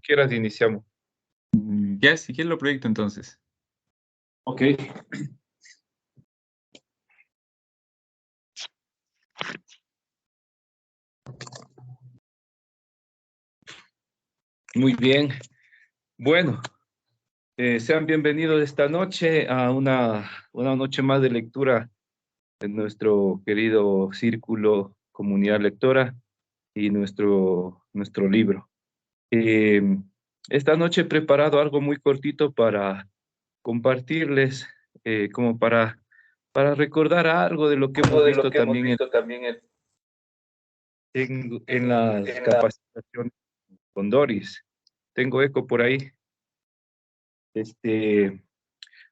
Quieras, iniciamos. Ya, si quieres lo proyecto entonces. Ok. Muy bien. Bueno, sean bienvenidos esta noche a una noche más de lectura en nuestro querido círculo Comunidad Lectora y nuestro libro. Eh, esta noche he preparado algo muy cortito para compartirles, como para recordar algo de lo que hemos Algo de lo visto que hemos también visto también en las en la... capacitaciones con Doris. Tengo eco por ahí. Este,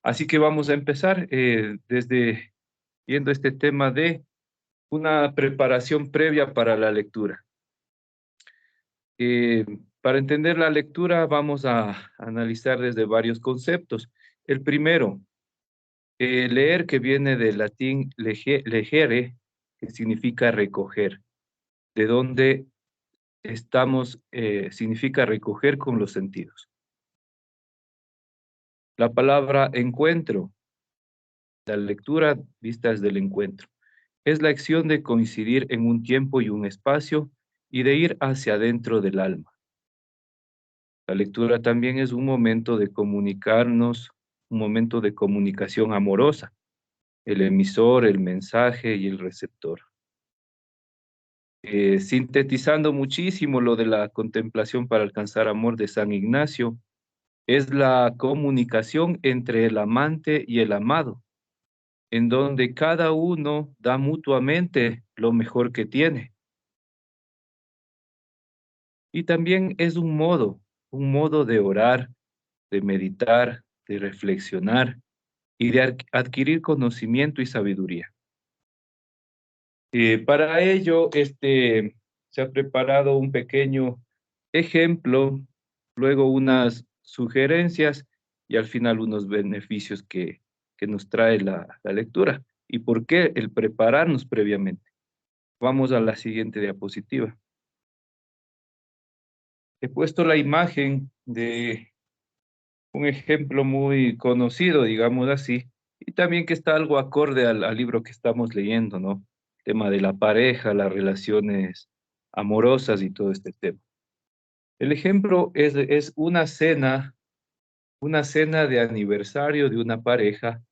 Así que vamos a empezar desde viendo este tema de una preparación previa para la lectura. Eh, para entender la lectura vamos a analizar desde varios conceptos. El primero, leer, que viene del latín legere, que significa recoger, de donde significa recoger con los sentidos. La palabra encuentro, la lectura vista desde el encuentro. Es la acción de coincidir en un tiempo y un espacio y de ir hacia adentro del alma. La lectura también es un momento de comunicarnos, un momento de comunicación amorosa, el emisor, el mensaje y el receptor. Sintetizando muchísimo lo de la contemplación para alcanzar amor de San Ignacio, es la comunicación entre el amante y el amado, en donde cada uno da mutuamente lo mejor que tiene. Y también es un modo de orar, de meditar, de reflexionar y de adquirir conocimiento y sabiduría. Para ello, se ha preparado un pequeño ejemplo, luego unas sugerencias y al final unos beneficios que nos trae la lectura. ¿Y por qué el prepararnos previamente? Vamos a la siguiente diapositiva. He puesto la imagen de un ejemplo muy conocido, digamos así, y también que está algo acorde al libro que estamos leyendo, ¿no? Tema de la pareja, las relaciones amorosas y todo este tema. El ejemplo es una cena de aniversario de una pareja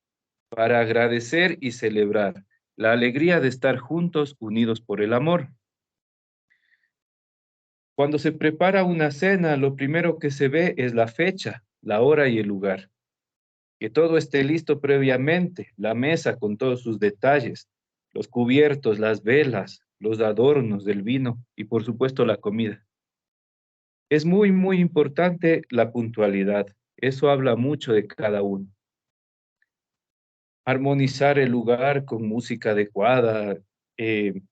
para agradecer y celebrar la alegría de estar juntos, unidos por el amor. Cuando se prepara una cena, lo primero que se ve es la fecha, la hora y el lugar. Que todo esté listo previamente, la mesa con todos sus detalles, los cubiertos, las velas, los adornos del vino y por supuesto la comida. Es muy, muy importante la puntualidad. Eso habla mucho de cada uno. Armonizar el lugar con música adecuada,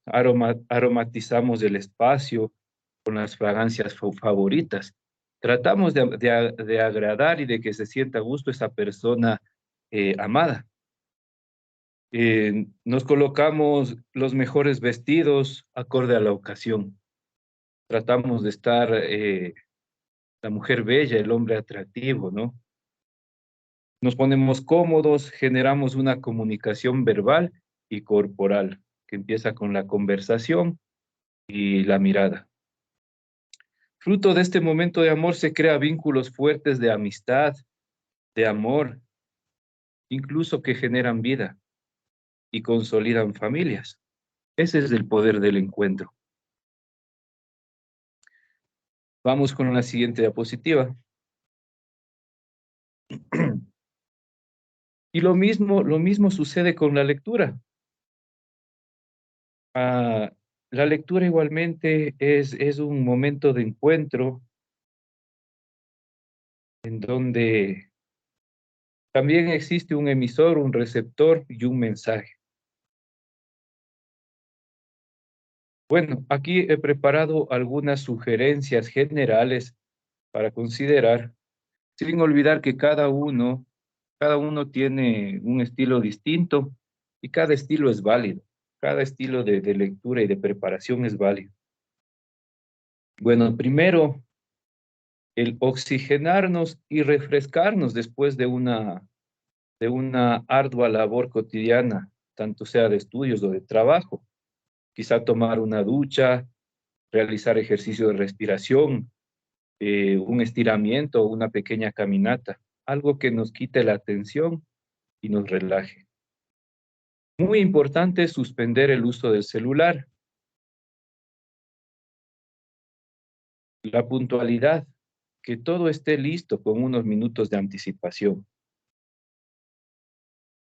aromatizamos el espacio con las fragancias favoritas. Tratamos de agradar y de que se sienta a gusto esa persona amada. Nos colocamos los mejores vestidos acorde a la ocasión. Tratamos de estar la mujer bella, el hombre atractivo, ¿no? Nos ponemos cómodos, generamos una comunicación verbal y corporal que empieza con la conversación y la mirada. Fruto de este momento de amor se crea vínculos fuertes de amistad, de amor, incluso que generan vida y consolidan familias. Ese es el poder del encuentro. Vamos con la siguiente diapositiva. Y lo mismo sucede con la lectura. Ah, la lectura igualmente es un momento de encuentro en donde también existe un emisor, un receptor y un mensaje. Bueno, aquí he preparado algunas sugerencias generales para considerar, sin olvidar que cada uno tiene un estilo distinto y cada estilo es válido. Cada estilo de lectura y de preparación es válido. Bueno, primero, el oxigenarnos y refrescarnos después de una ardua labor cotidiana, tanto sea de estudios o de trabajo. Quizá tomar una ducha, realizar ejercicio de respiración, un estiramiento o una pequeña caminata, algo que nos quite la tensión y nos relaje. Muy importante es suspender el uso del celular. La puntualidad, que todo esté listo con unos minutos de anticipación.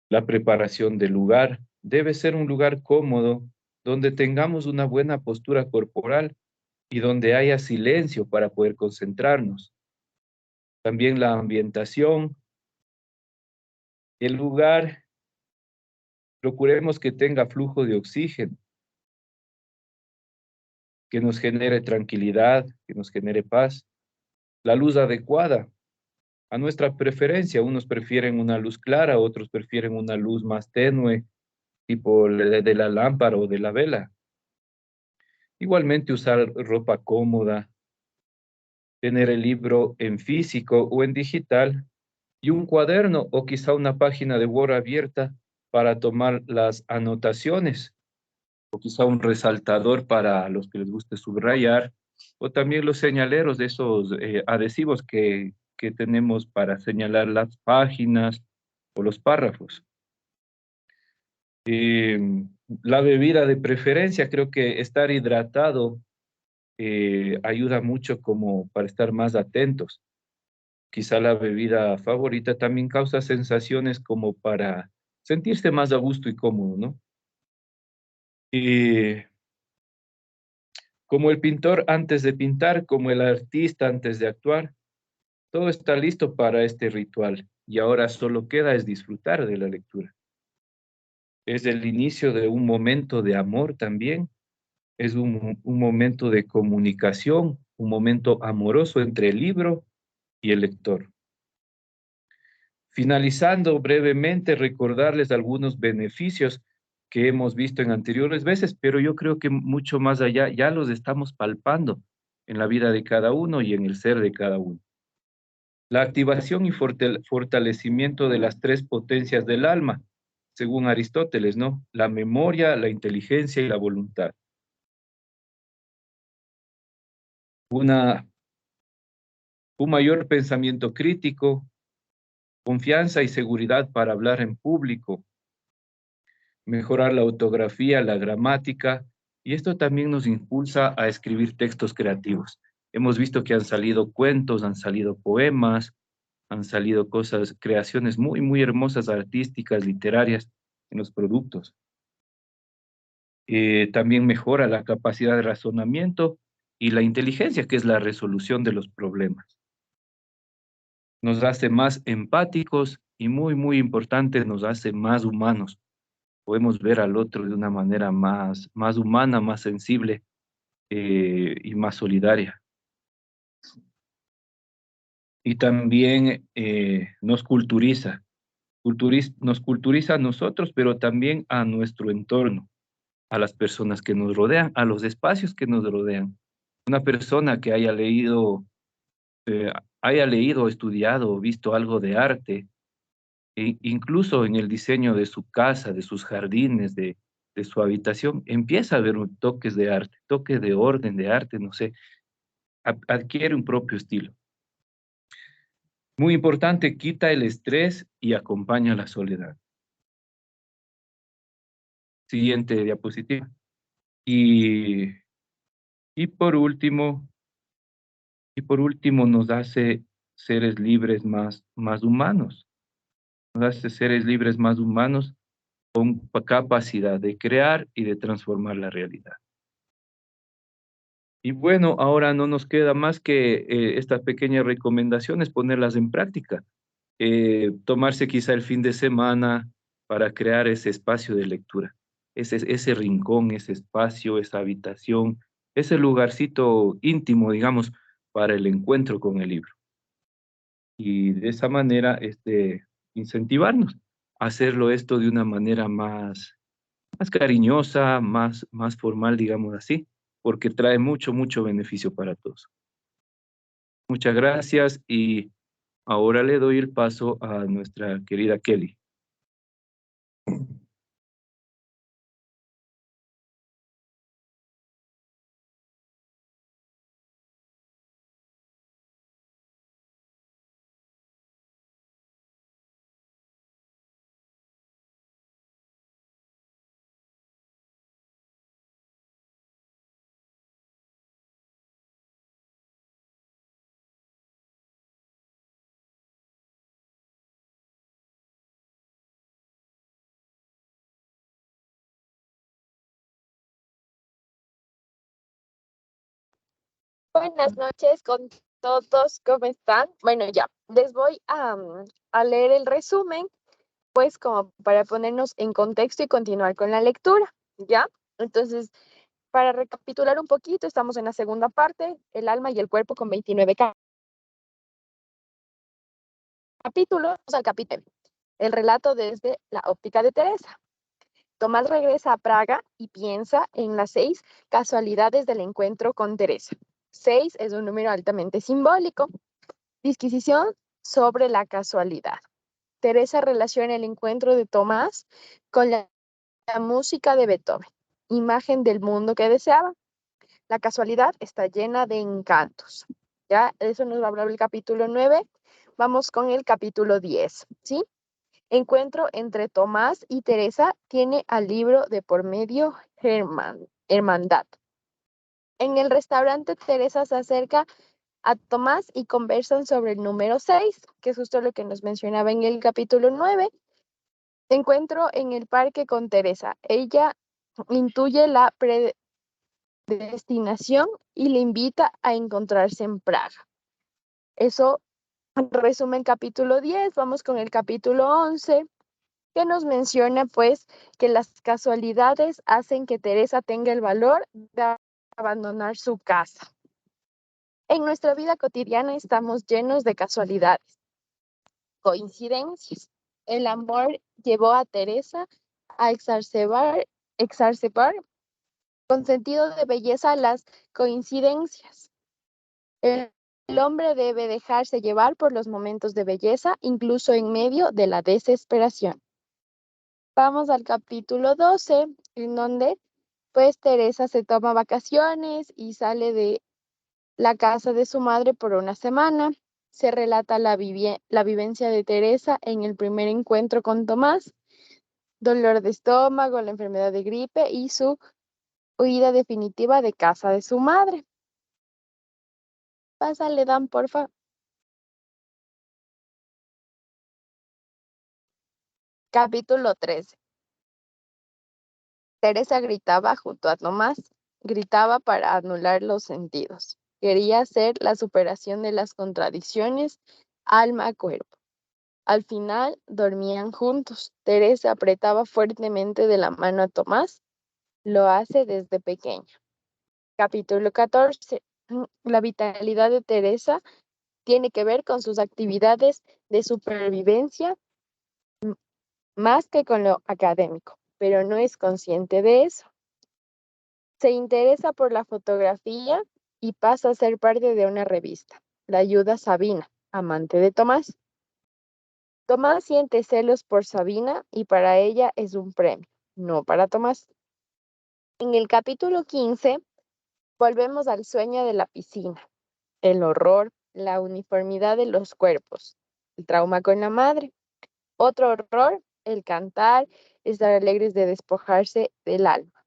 La preparación del lugar debe ser un lugar cómodo, donde tengamos una buena postura corporal y donde haya silencio para poder concentrarnos. También la ambientación, el lugar, procuremos que tenga flujo de oxígeno, que nos genere tranquilidad, que nos genere paz. La luz adecuada, a nuestra preferencia. Unos prefieren una luz clara, otros prefieren una luz más tenue, tipo de la lámpara o de la vela. Igualmente usar ropa cómoda, tener el libro en físico o en digital y un cuaderno o quizá una página de Word abierta para tomar las anotaciones, o quizá un resaltador para los que les guste subrayar, o también los señaleros de esos adhesivos que tenemos para señalar las páginas o los párrafos. La bebida de preferencia, creo que estar hidratado ayuda mucho como para estar más atentos. Quizá la bebida favorita también causa sensaciones como para sentirse más a gusto y cómodo, ¿no? Y como el pintor antes de pintar, como el artista antes de actuar, todo está listo para este ritual y ahora solo queda es disfrutar de la lectura. Es el inicio de un momento de amor también, es un momento de comunicación, un momento amoroso entre el libro y el lector. Finalizando brevemente, recordarles algunos beneficios que hemos visto en anteriores veces, pero yo creo que mucho más allá ya los estamos palpando en la vida de cada uno y en el ser de cada uno. La activación y fortalecimiento de las tres potencias del alma, según Aristóteles, ¿no? La memoria, la inteligencia y la voluntad. Una, un mayor pensamiento crítico, confianza y seguridad para hablar en público, mejorar la ortografía, la gramática, y esto también nos impulsa a escribir textos creativos. Hemos visto que han salido cuentos, han salido poemas, han salido cosas, creaciones muy, muy hermosas, artísticas, literarias en los productos. También mejora la capacidad de razonamiento y la inteligencia, que es la resolución de los problemas. Nos hace más empáticos y muy, muy importante, nos hace más humanos. Podemos ver al otro de una manera más humana, más sensible y más solidaria. Y también nos culturiza a nosotros, pero también a nuestro entorno, a las personas que nos rodean, a los espacios que nos rodean. Una persona que haya leído, estudiado o visto algo de arte, incluso en el diseño de su casa, de sus jardines, de su habitación, empieza a ver toques de arte, toques de orden, de arte, no sé, adquiere un propio estilo. Muy importante, quita el estrés y acompaña la soledad. Siguiente diapositiva. Y, y por último, nos hace seres libres más humanos. Nos hace seres libres más humanos con capacidad de crear y de transformar la realidad. Y bueno, ahora no nos queda más que estas pequeñas recomendaciones, ponerlas en práctica. Tomarse quizá el fin de semana para crear ese espacio de lectura, ese rincón, ese espacio, esa habitación, ese lugarcito íntimo, digamos, para el encuentro con el libro. Y de esa manera, incentivarnos a hacerlo esto de una manera más cariñosa, más formal, digamos así, porque trae mucho beneficio para todos. Muchas gracias y ahora le doy el paso a nuestra querida Kelly. Buenas noches con todos, ¿cómo están? Bueno, ya, les voy a leer el resumen, pues como para ponernos en contexto y continuar con la lectura, ¿ya? Entonces, para recapitular un poquito, estamos en la segunda parte, el alma y el cuerpo con 29 capítulos, al capítulo, el relato desde la óptica de Teresa. Tomás regresa a Praga y piensa en las 6 casualidades del encuentro con Teresa. 6 es un número altamente simbólico. Disquisición sobre la casualidad. Teresa relaciona el encuentro de Tomás con la música de Beethoven, imagen del mundo que deseaba. La casualidad está llena de encantos. Ya, eso nos va a hablar el capítulo 9. Vamos con el capítulo 10, ¿sí? Encuentro entre Tomás y Teresa tiene al libro de por medio Hermandad. En el restaurante, Teresa se acerca a Tomás y conversan sobre el número 6, que es justo lo que nos mencionaba en el capítulo 9. Encuentro en el parque con Teresa. Ella intuye la predestinación y le invita a encontrarse en Praga. Eso resume el capítulo 10. Vamos con el capítulo 11, que nos menciona pues que las casualidades hacen que Teresa tenga el valor de abandonar su casa. En nuestra vida cotidiana estamos llenos de casualidades, coincidencias. El amor llevó a Teresa a exacerbar con sentido de belleza las coincidencias. El hombre debe dejarse llevar por los momentos de belleza, incluso en medio de la desesperación. Vamos al capítulo 12, en donde pues Teresa se toma vacaciones y sale de la casa de su madre por una semana. Se relata la vivencia de Teresa en el primer encuentro con Tomás, dolor de estómago, la enfermedad de gripe y su huida definitiva de casa de su madre. Pásale, Dan, porfa. Capítulo 13. Teresa gritaba junto a Tomás, gritaba para anular los sentidos. Quería ser la superación de las contradicciones alma-cuerpo. Al final dormían juntos. Teresa apretaba fuertemente de la mano a Tomás. Lo hace desde pequeña. Capítulo 14. La vitalidad de Teresa tiene que ver con sus actividades de supervivencia más que con lo académico, pero no es consciente de eso. Se interesa por la fotografía y pasa a ser parte de una revista. La ayuda Sabina, amante de Tomás. Tomás siente celos por Sabina y para ella es un premio, no para Tomás. En el capítulo 15 volvemos al sueño de la piscina, el horror, la uniformidad de los cuerpos, el trauma con la madre. Otro horror, el cantar, estar alegres de despojarse del alma.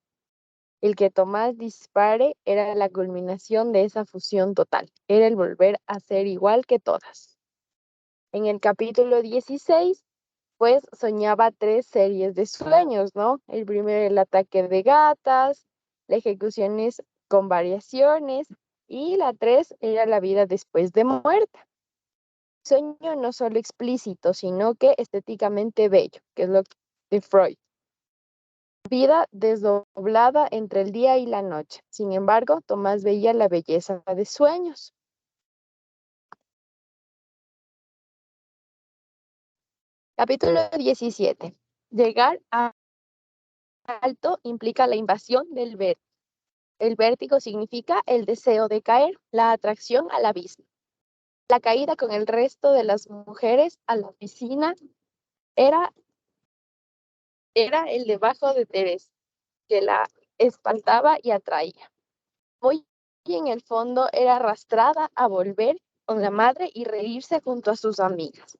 El que Tomás dispare era la culminación de esa fusión total, era el volver a ser igual que todas. En el capítulo 16, pues soñaba 3 series de sueños, ¿no? El primero, el ataque de gatas, la ejecución es con variaciones, y la 3 era la vida después de muerte. Sueño no solo explícito, sino que estéticamente bello, que es lo de Freud. Vida desdoblada entre el día y la noche. Sin embargo, Tomás veía la belleza de sueños. Capítulo 17. Llegar a alto implica la invasión del vértigo. El vértigo significa el deseo de caer, la atracción al abismo. La caída con el resto de las mujeres a la piscina era el debajo de Teresa, que la espantaba y atraía. Muy en el fondo era arrastrada a volver con la madre y reírse junto a sus amigas.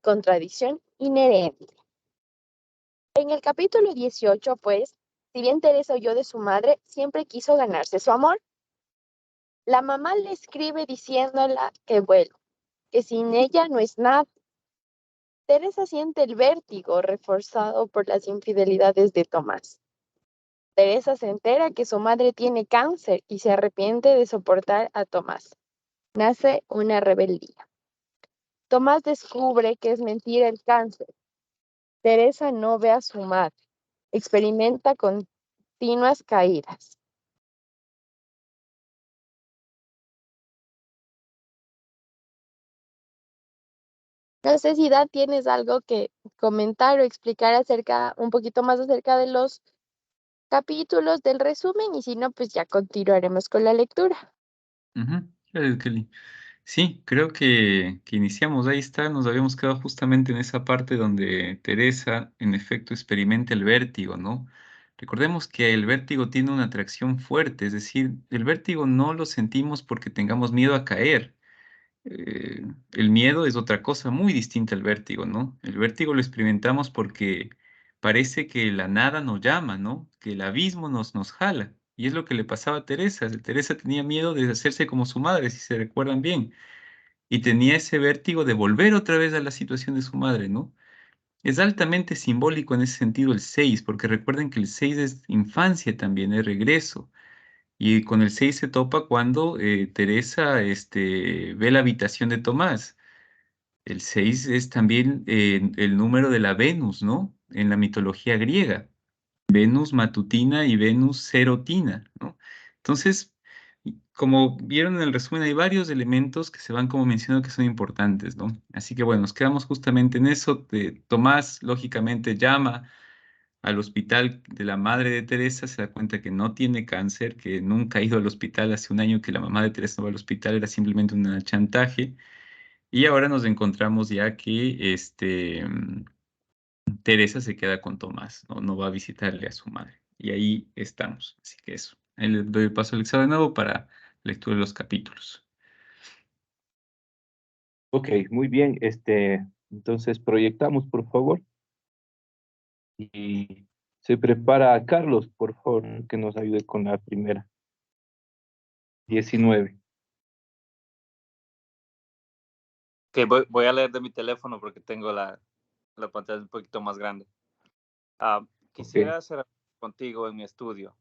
Contradicción inherente. En el capítulo 18, pues, si bien Teresa huyó de su madre, siempre quiso ganarse su amor. La mamá le escribe diciéndola que vuelva, que sin ella no es nada. Teresa siente el vértigo reforzado por las infidelidades de Tomás. Teresa se entera que su madre tiene cáncer y se arrepiente de soportar a Tomás. Nace una rebeldía. Tomás descubre que es mentira el cáncer. Teresa no ve a su madre. Experimenta continuas caídas. No sé si Dan tienes algo que comentar o explicar un poquito más acerca de los capítulos del resumen y si no, pues ya continuaremos con la lectura. Gracias, Kelly. Sí, creo que iniciamos, ahí está, nos habíamos quedado justamente en esa parte donde Teresa, en efecto, experimenta el vértigo, ¿no? Recordemos que el vértigo tiene una atracción fuerte, es decir, el vértigo no lo sentimos porque tengamos miedo a caer. El miedo es otra cosa muy distinta al vértigo, ¿no? El vértigo lo experimentamos porque parece que la nada nos llama, ¿no? Que el abismo nos jala. Y es lo que le pasaba a Teresa. Teresa tenía miedo de hacerse como su madre, si se recuerdan bien. Y tenía ese vértigo de volver otra vez a la situación de su madre, ¿no? Es altamente simbólico en ese sentido el 6, porque recuerden que el 6 es infancia también, es regreso. Y con el 6 se topa cuando Teresa ve la habitación de Tomás. El 6 es también el número de la Venus, ¿no? En la mitología griega. Venus matutina y Venus serotina, ¿no? Entonces, como vieron en el resumen, hay varios elementos que se van como mencionando que son importantes, ¿no? Así que bueno, nos quedamos justamente en eso. Tomás, lógicamente, llama al hospital de la madre de Teresa, se da cuenta que no tiene cáncer, que nunca ha ido al hospital, hace un año que la mamá de Teresa no va al hospital, era simplemente un chantaje. Y ahora nos encontramos ya que Teresa se queda con Tomás, ¿no? No va a visitarle a su madre. Y ahí estamos. Así que eso. Ahí le doy el paso al examen de nuevo para lectura de los capítulos. Ok, muy bien. Entonces proyectamos, por favor. Y se prepara a Carlos, por favor, que nos ayude con la primera. 19. Que voy a leer de mi teléfono porque tengo la pantalla un poquito más grande. Ok. Quisiera hacer contigo en mi estudio,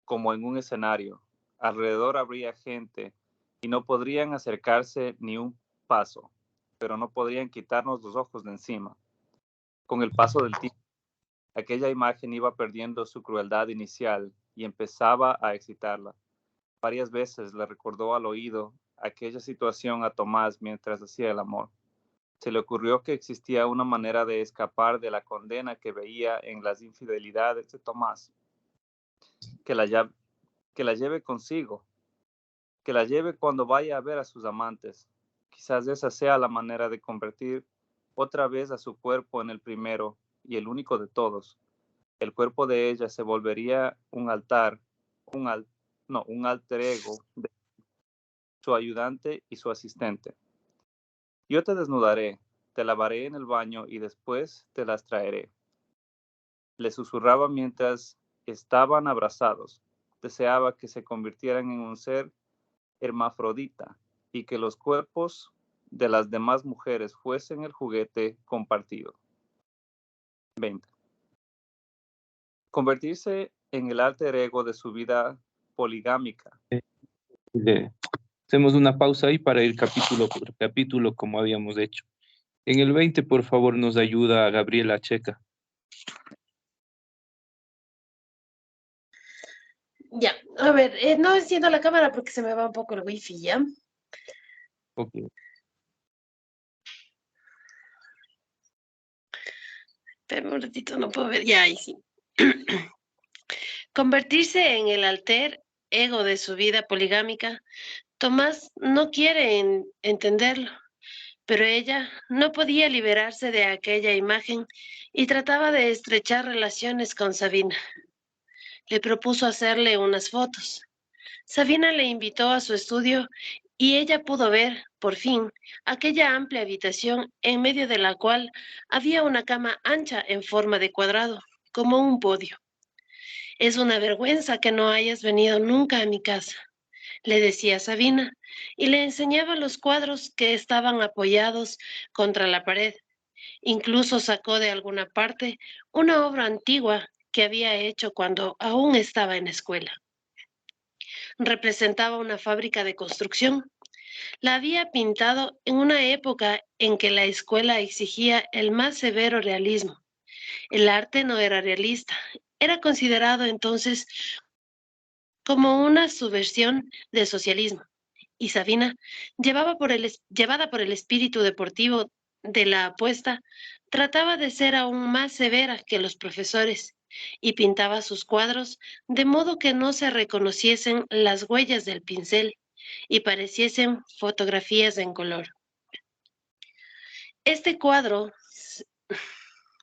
como en un escenario. Alrededor habría gente y no podrían acercarse ni un paso, pero no podrían quitarnos los ojos de encima. Con el paso del tiempo, aquella imagen iba perdiendo su crueldad inicial y empezaba a excitarla. Varias veces le recordó al oído aquella situación a Tomás mientras hacía el amor. Se le ocurrió que existía una manera de escapar de la condena que veía en las infidelidades de Tomás, que la, que la lleve consigo, que la lleve cuando vaya a ver a sus amantes. Quizás esa sea la manera de convertir otra vez a su cuerpo en el primero y el único de todos. El cuerpo de ella se volvería un altar, un alter ego de su ayudante y su asistente. Yo te desnudaré, te lavaré en el baño y después te las traeré. Le susurraba mientras estaban abrazados. Deseaba que se convirtieran en un ser hermafrodita y que los cuerpos de las demás mujeres fuesen el juguete compartido. 20. Convertirse en el alter ego de su vida poligámica. Hacemos una pausa ahí para ir capítulo por capítulo, como habíamos hecho. En el 20, por favor, nos ayuda Gabriela Checa. Ya, a ver, no enciendo la cámara porque se me va un poco el wifi, ¿ya? Ok. Espérame un ratito, no puedo ver. Ya, ahí sí. Convertirse en el alter ego de su vida poligámica Tomás no quiere entenderlo, pero ella no podía liberarse de aquella imagen y trataba de estrechar relaciones con Sabina. Le propuso hacerle unas fotos. Sabina le invitó a su estudio y ella pudo ver, por fin, aquella amplia habitación en medio de la cual había una cama ancha en forma de cuadrado, como un podio. Es una vergüenza que no hayas venido nunca a mi casa, le decía Sabina, y le enseñaba los cuadros que estaban apoyados contra la pared. Incluso sacó de alguna parte una obra antigua que había hecho cuando aún estaba en escuela. Representaba una fábrica de construcción. La había pintado en una época en que la escuela exigía el más severo realismo. El arte no era realista, era considerado entonces como una subversión del socialismo. Y Sabina, llevada por el espíritu deportivo de la apuesta, trataba de ser aún más severa que los profesores y pintaba sus cuadros de modo que no se reconociesen las huellas del pincel y pareciesen fotografías en color. Este cuadro,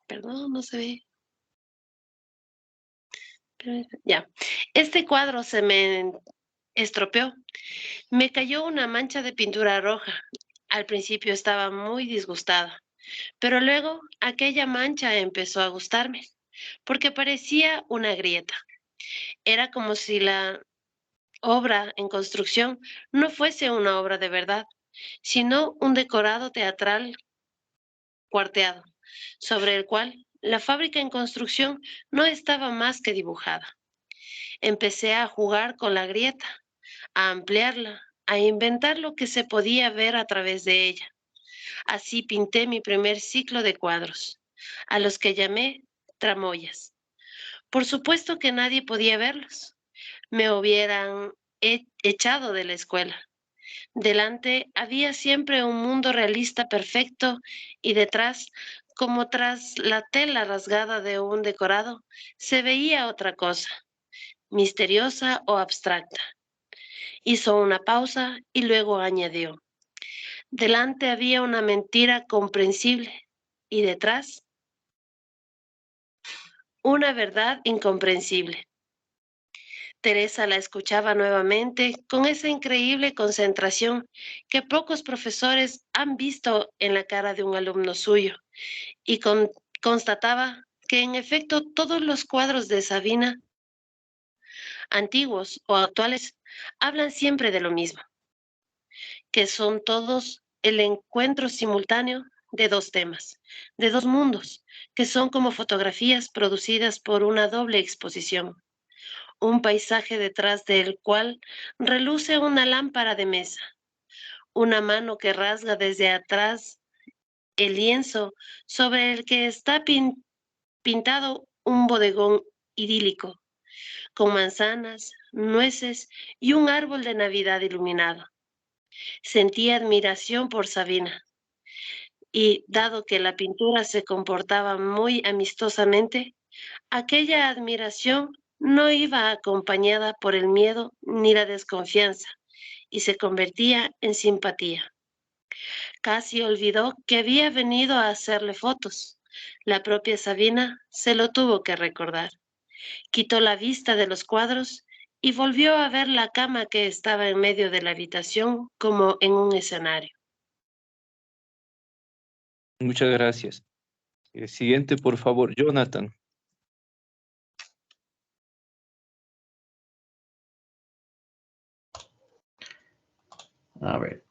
perdón, no se ve. Ya, este cuadro se me estropeó. Me cayó una mancha de pintura roja. Al principio estaba muy disgustada, pero luego aquella mancha empezó a gustarme, porque parecía una grieta. Era como si la obra en construcción no fuese una obra de verdad, sino un decorado teatral cuarteado, sobre el cual la fábrica en construcción no estaba más que dibujada. Empecé a jugar con la grieta, a ampliarla, a inventar lo que se podía ver a través de ella. Así pinté mi primer ciclo de cuadros, a los que llamé tramoyas. Por supuesto que nadie podía verlos. Me hubieran echado de la escuela. Delante había siempre un mundo realista perfecto y detrás, como tras la tela rasgada de un decorado, se veía otra cosa, misteriosa o abstracta. Hizo una pausa y luego añadió: delante había una mentira comprensible y detrás una verdad incomprensible. Teresa la escuchaba nuevamente con esa increíble concentración que pocos profesores han visto en la cara de un alumno suyo y constataba que en efecto todos los cuadros de Sabina, antiguos o actuales, hablan siempre de lo mismo, que son todos el encuentro simultáneo de dos temas, de dos mundos, que son como fotografías producidas por una doble exposición. Un paisaje detrás del cual reluce una lámpara de mesa, una mano que rasga desde atrás el lienzo sobre el que está pintado un bodegón idílico, con manzanas, nueces y un árbol de Navidad iluminado. Sentí admiración por Sabina y, dado que la pintura se comportaba muy amistosamente, aquella admiración no iba acompañada por el miedo ni la desconfianza y se convertía en simpatía. Casi olvidó que había venido a hacerle fotos. La propia Sabina se lo tuvo que recordar. Quitó la vista de los cuadros y volvió a ver la cama que estaba en medio de la habitación como en un escenario. Muchas gracias. Siguiente, por favor, Jonathan. A ver.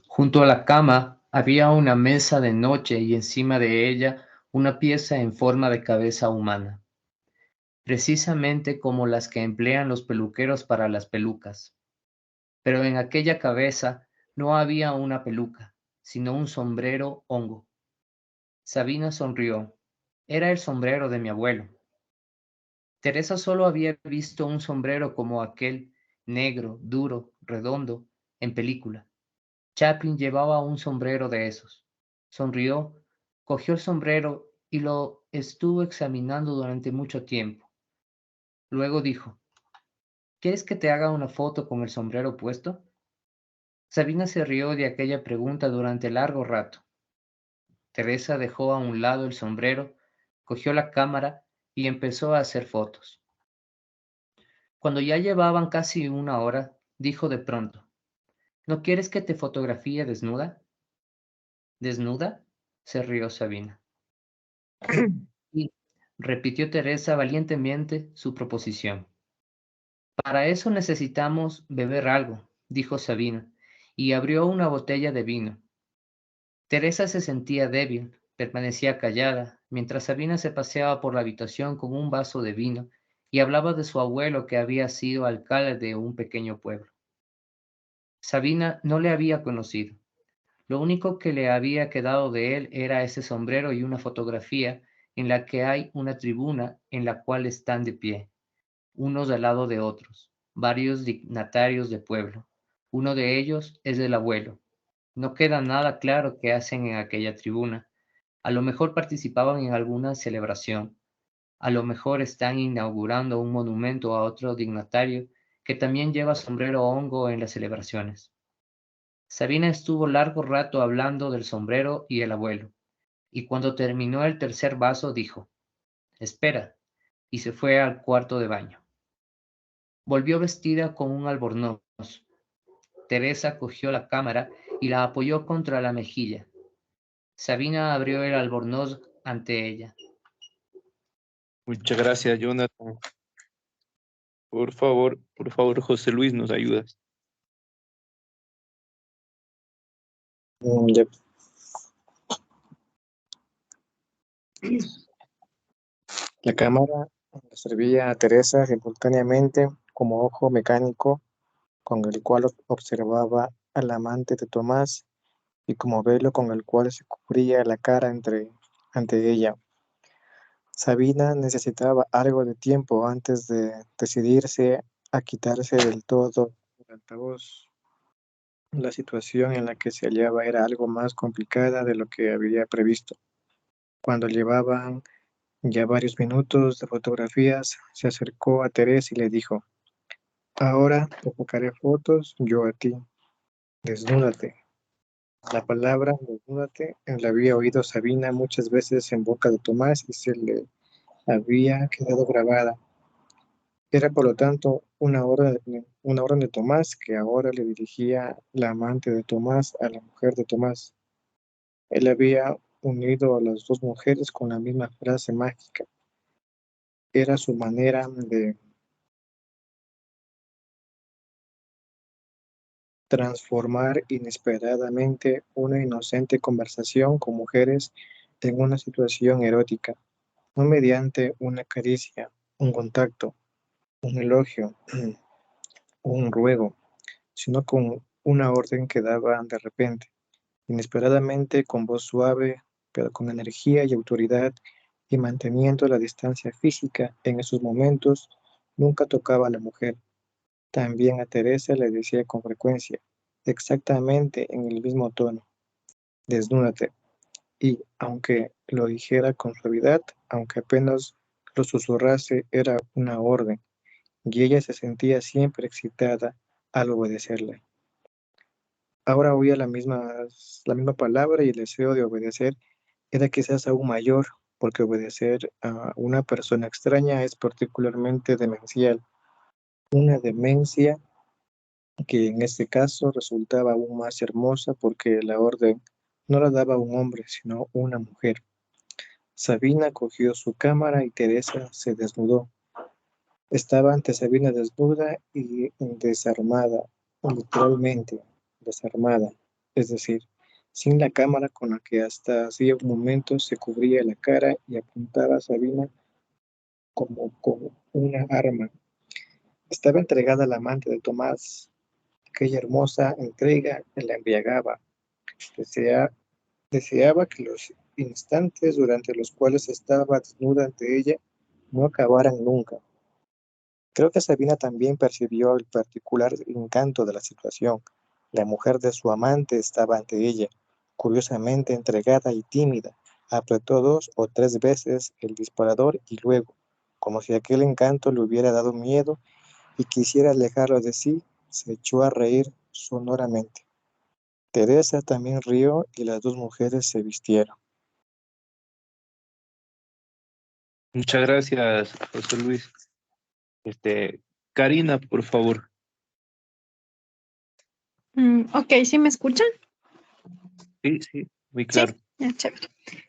Junto a la cama había una mesa de noche y encima de ella una pieza en forma de cabeza humana, precisamente como las que emplean los peluqueros para las pelucas. Pero en aquella cabeza no había una peluca, sino un sombrero hongo. Sabina sonrió. Era el sombrero de mi abuelo. Teresa solo había visto un sombrero como aquel, negro, duro, redondo, en película. Chaplin llevaba un sombrero de esos. Sonrió, cogió el sombrero y lo estuvo examinando durante mucho tiempo. Luego dijo: ¿Quieres que te haga una foto con el sombrero puesto? Sabina se rió de aquella pregunta durante largo rato. Teresa dejó a un lado el sombrero, cogió la cámara y empezó a hacer fotos. Cuando ya llevaban casi una hora, dijo de pronto: ¿No quieres que te fotografíe desnuda? ¿Desnuda?, se rió Sabina. Y repitió Teresa valientemente su proposición. Para eso necesitamos beber algo, dijo Sabina, y abrió una botella de vino. Teresa se sentía débil, permanecía callada, mientras Sabina se paseaba por la habitación con un vaso de vino y hablaba de su abuelo que había sido alcalde de un pequeño pueblo. Sabina no le había conocido. Lo único que le había quedado de él era ese sombrero y una fotografía en la que hay una tribuna en la cual están de pie, unos al lado de otros, varios dignatarios del pueblo. Uno de ellos es el abuelo. No queda nada claro qué hacen en aquella tribuna. A lo mejor participaban en alguna celebración. A lo mejor están inaugurando un monumento a otro dignatario que también lleva sombrero hongo en las celebraciones. Sabina estuvo largo rato hablando del sombrero y el abuelo, y cuando terminó el tercer vaso dijo: «Espera», y se fue al cuarto de baño. Volvió vestida con un albornoz. Teresa cogió la cámara y la apoyó contra la mejilla. Sabina abrió el albornoz ante ella. Muchas gracias, Jonathan. Por favor, José Luis, ¿nos ayudas? Ya. La cámara servía a Teresa simultáneamente como ojo mecánico con el cual observaba al amante de Tomás y como velo con el cual se cubría la cara ante ella. Sabina necesitaba algo de tiempo antes de decidirse a quitarse del todo el altavoz. La situación en la que se hallaba era algo más complicada de lo que había previsto. Cuando llevaban ya varios minutos de fotografías, se acercó a Teresa y le dijo: «Ahora te sacaré fotos yo a ti. Desnúdate». La palabra desnúdate la había oído Sabina muchas veces en boca de Tomás y se le había quedado grabada. Era por lo tanto una orden de Tomás que ahora le dirigía la amante de Tomás a la mujer de Tomás. Él había unido a las dos mujeres con la misma frase mágica. Era su manera de transformar inesperadamente una inocente conversación con mujeres en una situación erótica, no mediante una caricia, un contacto, un elogio, un ruego, sino con una orden que daba de repente, inesperadamente, con voz suave, pero con energía y autoridad, y manteniendo la distancia física en esos momentos, nunca tocaba a la mujer. También a Teresa le decía con frecuencia, exactamente en el mismo tono: «Desnúdate». Y, aunque lo dijera con suavidad, aunque apenas lo susurrase, era una orden, y ella se sentía siempre excitada al obedecerle. Ahora oía la misma palabra y el deseo de obedecer era quizás aún mayor, porque obedecer a una persona extraña es particularmente demencial, una demencia que en este caso resultaba aún más hermosa porque la orden no la daba un hombre, sino una mujer. Sabina cogió su cámara y Teresa se desnudó. Estaba ante Sabina desnuda y desarmada, literalmente desarmada, es decir, sin la cámara con la que hasta hacía un momento se cubría la cara y apuntaba a Sabina como con una arma. Estaba entregada al amante de Tomás. Aquella hermosa entrega la embriagaba. Desea- Deseaba que los instantes durante los cuales estaba desnuda ante ella no acabaran nunca. Creo que Sabina también percibió el particular encanto de la situación. La mujer de su amante estaba ante ella, curiosamente entregada y tímida. Apretó 2 o 3 veces el disparador y luego, como si aquel encanto le hubiera dado miedo y quisiera alejarlo de sí, se echó a reír sonoramente. Teresa también rió y las dos mujeres se vistieron. Muchas gracias, José Luis. Karina, por favor. Ok, ¿sí me escuchan? Sí, sí, muy Sí, claro. ya, chévere.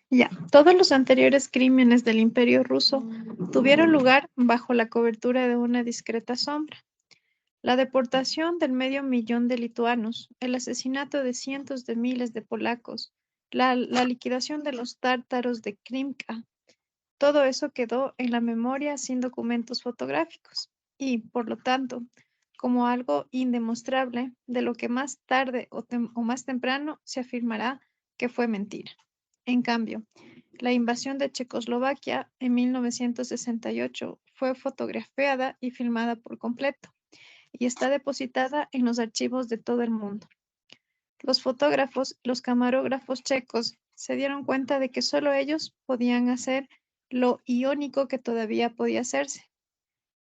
Ya, todos los anteriores crímenes del Imperio ruso tuvieron lugar bajo la cobertura de una discreta sombra. La deportación del 500.000 de lituanos, el asesinato de cientos de miles de polacos, la liquidación de los tártaros de Krimka, todo eso quedó en la memoria sin documentos fotográficos y, por lo tanto, como algo indemostrable de lo que más tarde o más temprano se afirmará que fue mentira. En cambio, la invasión de Checoslovaquia en 1968 fue fotografiada y filmada por completo y está depositada en los archivos de todo el mundo. Los fotógrafos, los camarógrafos checos se dieron cuenta de que solo ellos podían hacer lo iónico que todavía podía hacerse,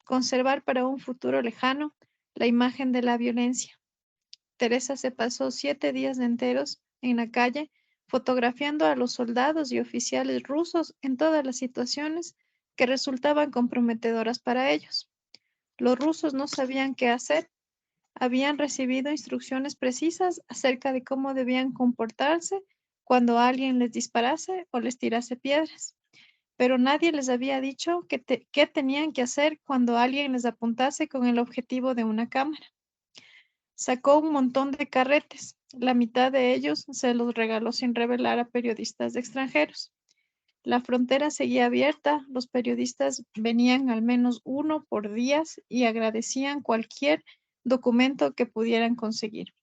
conservar para un futuro lejano la imagen de la violencia. Teresa se pasó 7 días enteros en la calle fotografiando a los soldados y oficiales rusos en todas las situaciones que resultaban comprometedoras para ellos. Los rusos no sabían qué hacer. Habían recibido instrucciones precisas acerca de cómo debían comportarse cuando alguien les disparase o les tirase piedras, pero nadie les había dicho qué tenían que hacer cuando alguien les apuntase con el objetivo de una cámara. Sacó un montón de carretes. La mitad de ellos se los regaló sin revelar a periodistas extranjeros. La frontera seguía abierta, los periodistas venían al menos uno por día y agradecían cualquier documento que pudieran conseguir.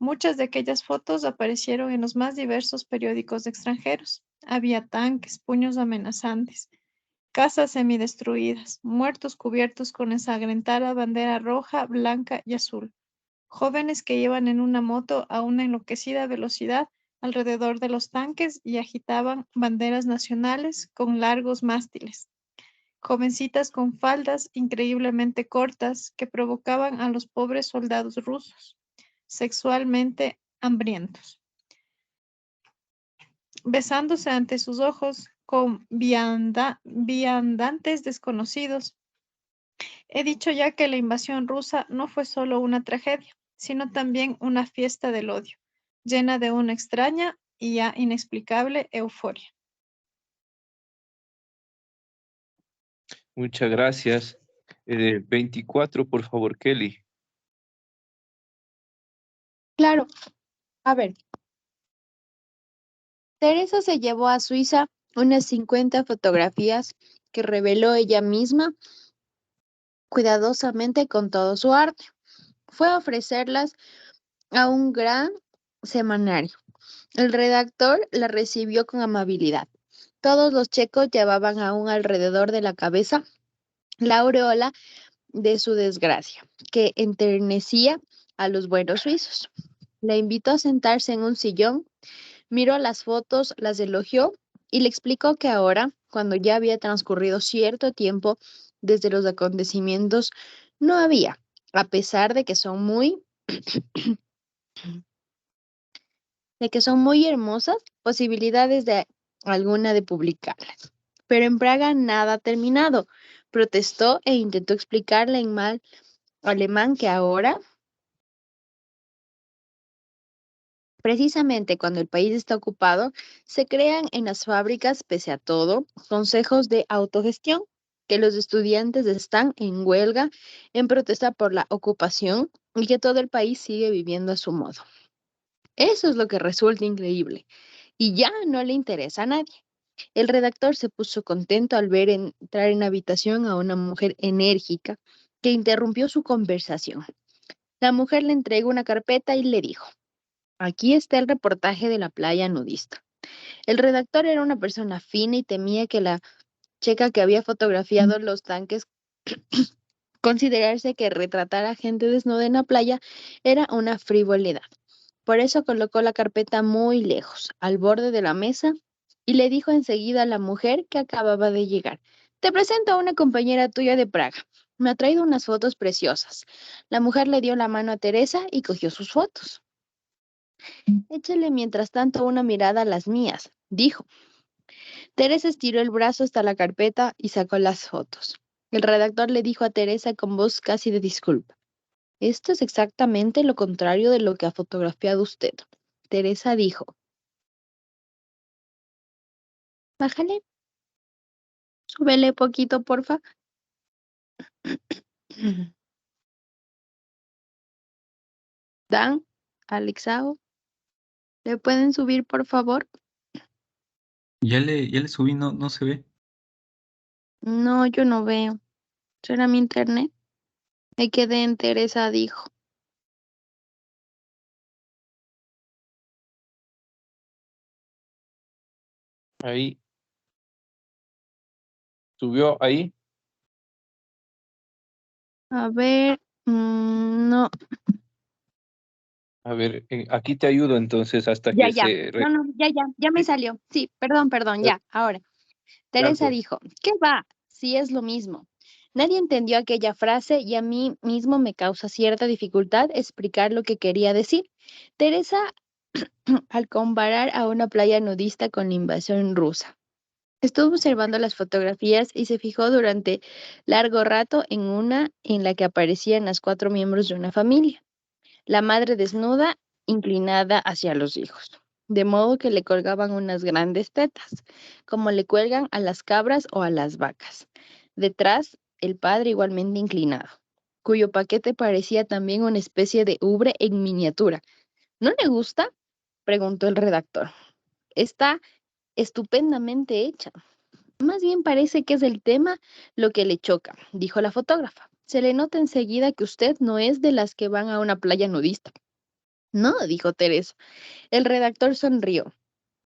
Muchas de aquellas fotos aparecieron en los más diversos periódicos extranjeros. Había tanques, puños amenazantes, casas semidestruidas, muertos cubiertos con ensangrentada bandera roja, blanca y azul. Jóvenes que iban en una moto a una enloquecida velocidad alrededor de los tanques y agitaban banderas nacionales con largos mástiles. Jovencitas con faldas increíblemente cortas que provocaban a los pobres soldados rusos, sexualmente hambrientos, besándose ante sus ojos con viandantes desconocidos. He dicho ya que la invasión rusa no fue solo una tragedia, sino también una fiesta del odio, llena de una extraña y ya inexplicable euforia. Muchas gracias. 24, por favor, Kelly. Claro, a ver, Teresa se llevó a Suiza unas 50 fotografías que reveló ella misma cuidadosamente con todo su arte. Fue a ofrecerlas a un gran semanario. El redactor la recibió con amabilidad. Todos los checos llevaban aún alrededor de la cabeza la aureola de su desgracia, que enternecía a los buenos suizos. La invitó a sentarse en un sillón, miró las fotos, las elogió y le explicó que ahora, cuando ya había transcurrido cierto tiempo desde los acontecimientos, no había, a pesar de que son muy hermosas, posibilidades de alguna de publicarlas. Pero en Praga nada ha terminado. Protestó e intentó explicarle en mal alemán que ahora, precisamente cuando el país está ocupado, se crean en las fábricas, pese a todo, consejos de autogestión, que los estudiantes están en huelga en protesta por la ocupación y que todo el país sigue viviendo a su modo. Eso es lo que resulta increíble y ya no le interesa a nadie. El redactor se puso contento al ver entrar en la habitación a una mujer enérgica que interrumpió su conversación. La mujer le entregó una carpeta y le dijo: aquí está el reportaje de la playa nudista. El redactor era una persona fina y temía que la checa que había fotografiado los tanques considerarse que retratar a gente desnuda en la playa era una frivolidad. Por eso colocó la carpeta muy lejos, al borde de la mesa, y le dijo enseguida a la mujer que acababa de llegar: te presento a una compañera tuya de Praga. Me ha traído unas fotos preciosas. La mujer le dio la mano a Teresa y cogió sus fotos. Échale mientras tanto una mirada a las mías, dijo. Teresa estiró el brazo hasta la carpeta y sacó las fotos. El redactor le dijo a Teresa con voz casi de disculpa. Esto es exactamente lo contrario de lo que ha fotografiado usted. Teresa dijo. Bájale, súbele poquito, porfa. Dan, Alexao, ¿le pueden subir, por favor? Ya le subí, no se ve. No, yo no veo. ¿Será mi internet? Me quedé en Teresa, dijo. Ahí, subió ahí. A ver, no, A ver, aquí te ayudo entonces hasta ya, que ya. se... No, no, ya me Sí, salió. Sí, perdón, ya, ahora. Teresa tranco. dijo, ¿qué va? Sí es lo mismo. Nadie entendió aquella frase y a mí mismo me causa cierta dificultad explicar lo que quería decir. Teresa, al comparar a una playa nudista con la invasión rusa. Estuvo observando las fotografías y se fijó durante largo rato en una en la que aparecían las 4 miembros de una familia. La madre desnuda, inclinada hacia los hijos, de modo que le colgaban unas grandes tetas, como le cuelgan a las cabras o a las vacas. Detrás, el padre igualmente inclinado, cuyo paquete parecía también una especie de ubre en miniatura. ¿No le gusta? Preguntó el redactor. Está estupendamente hecha. Más bien parece que es el tema lo que le choca, dijo la fotógrafa. Se le nota enseguida que usted no es de las que van a una playa nudista. No, dijo Teresa. El redactor sonrió.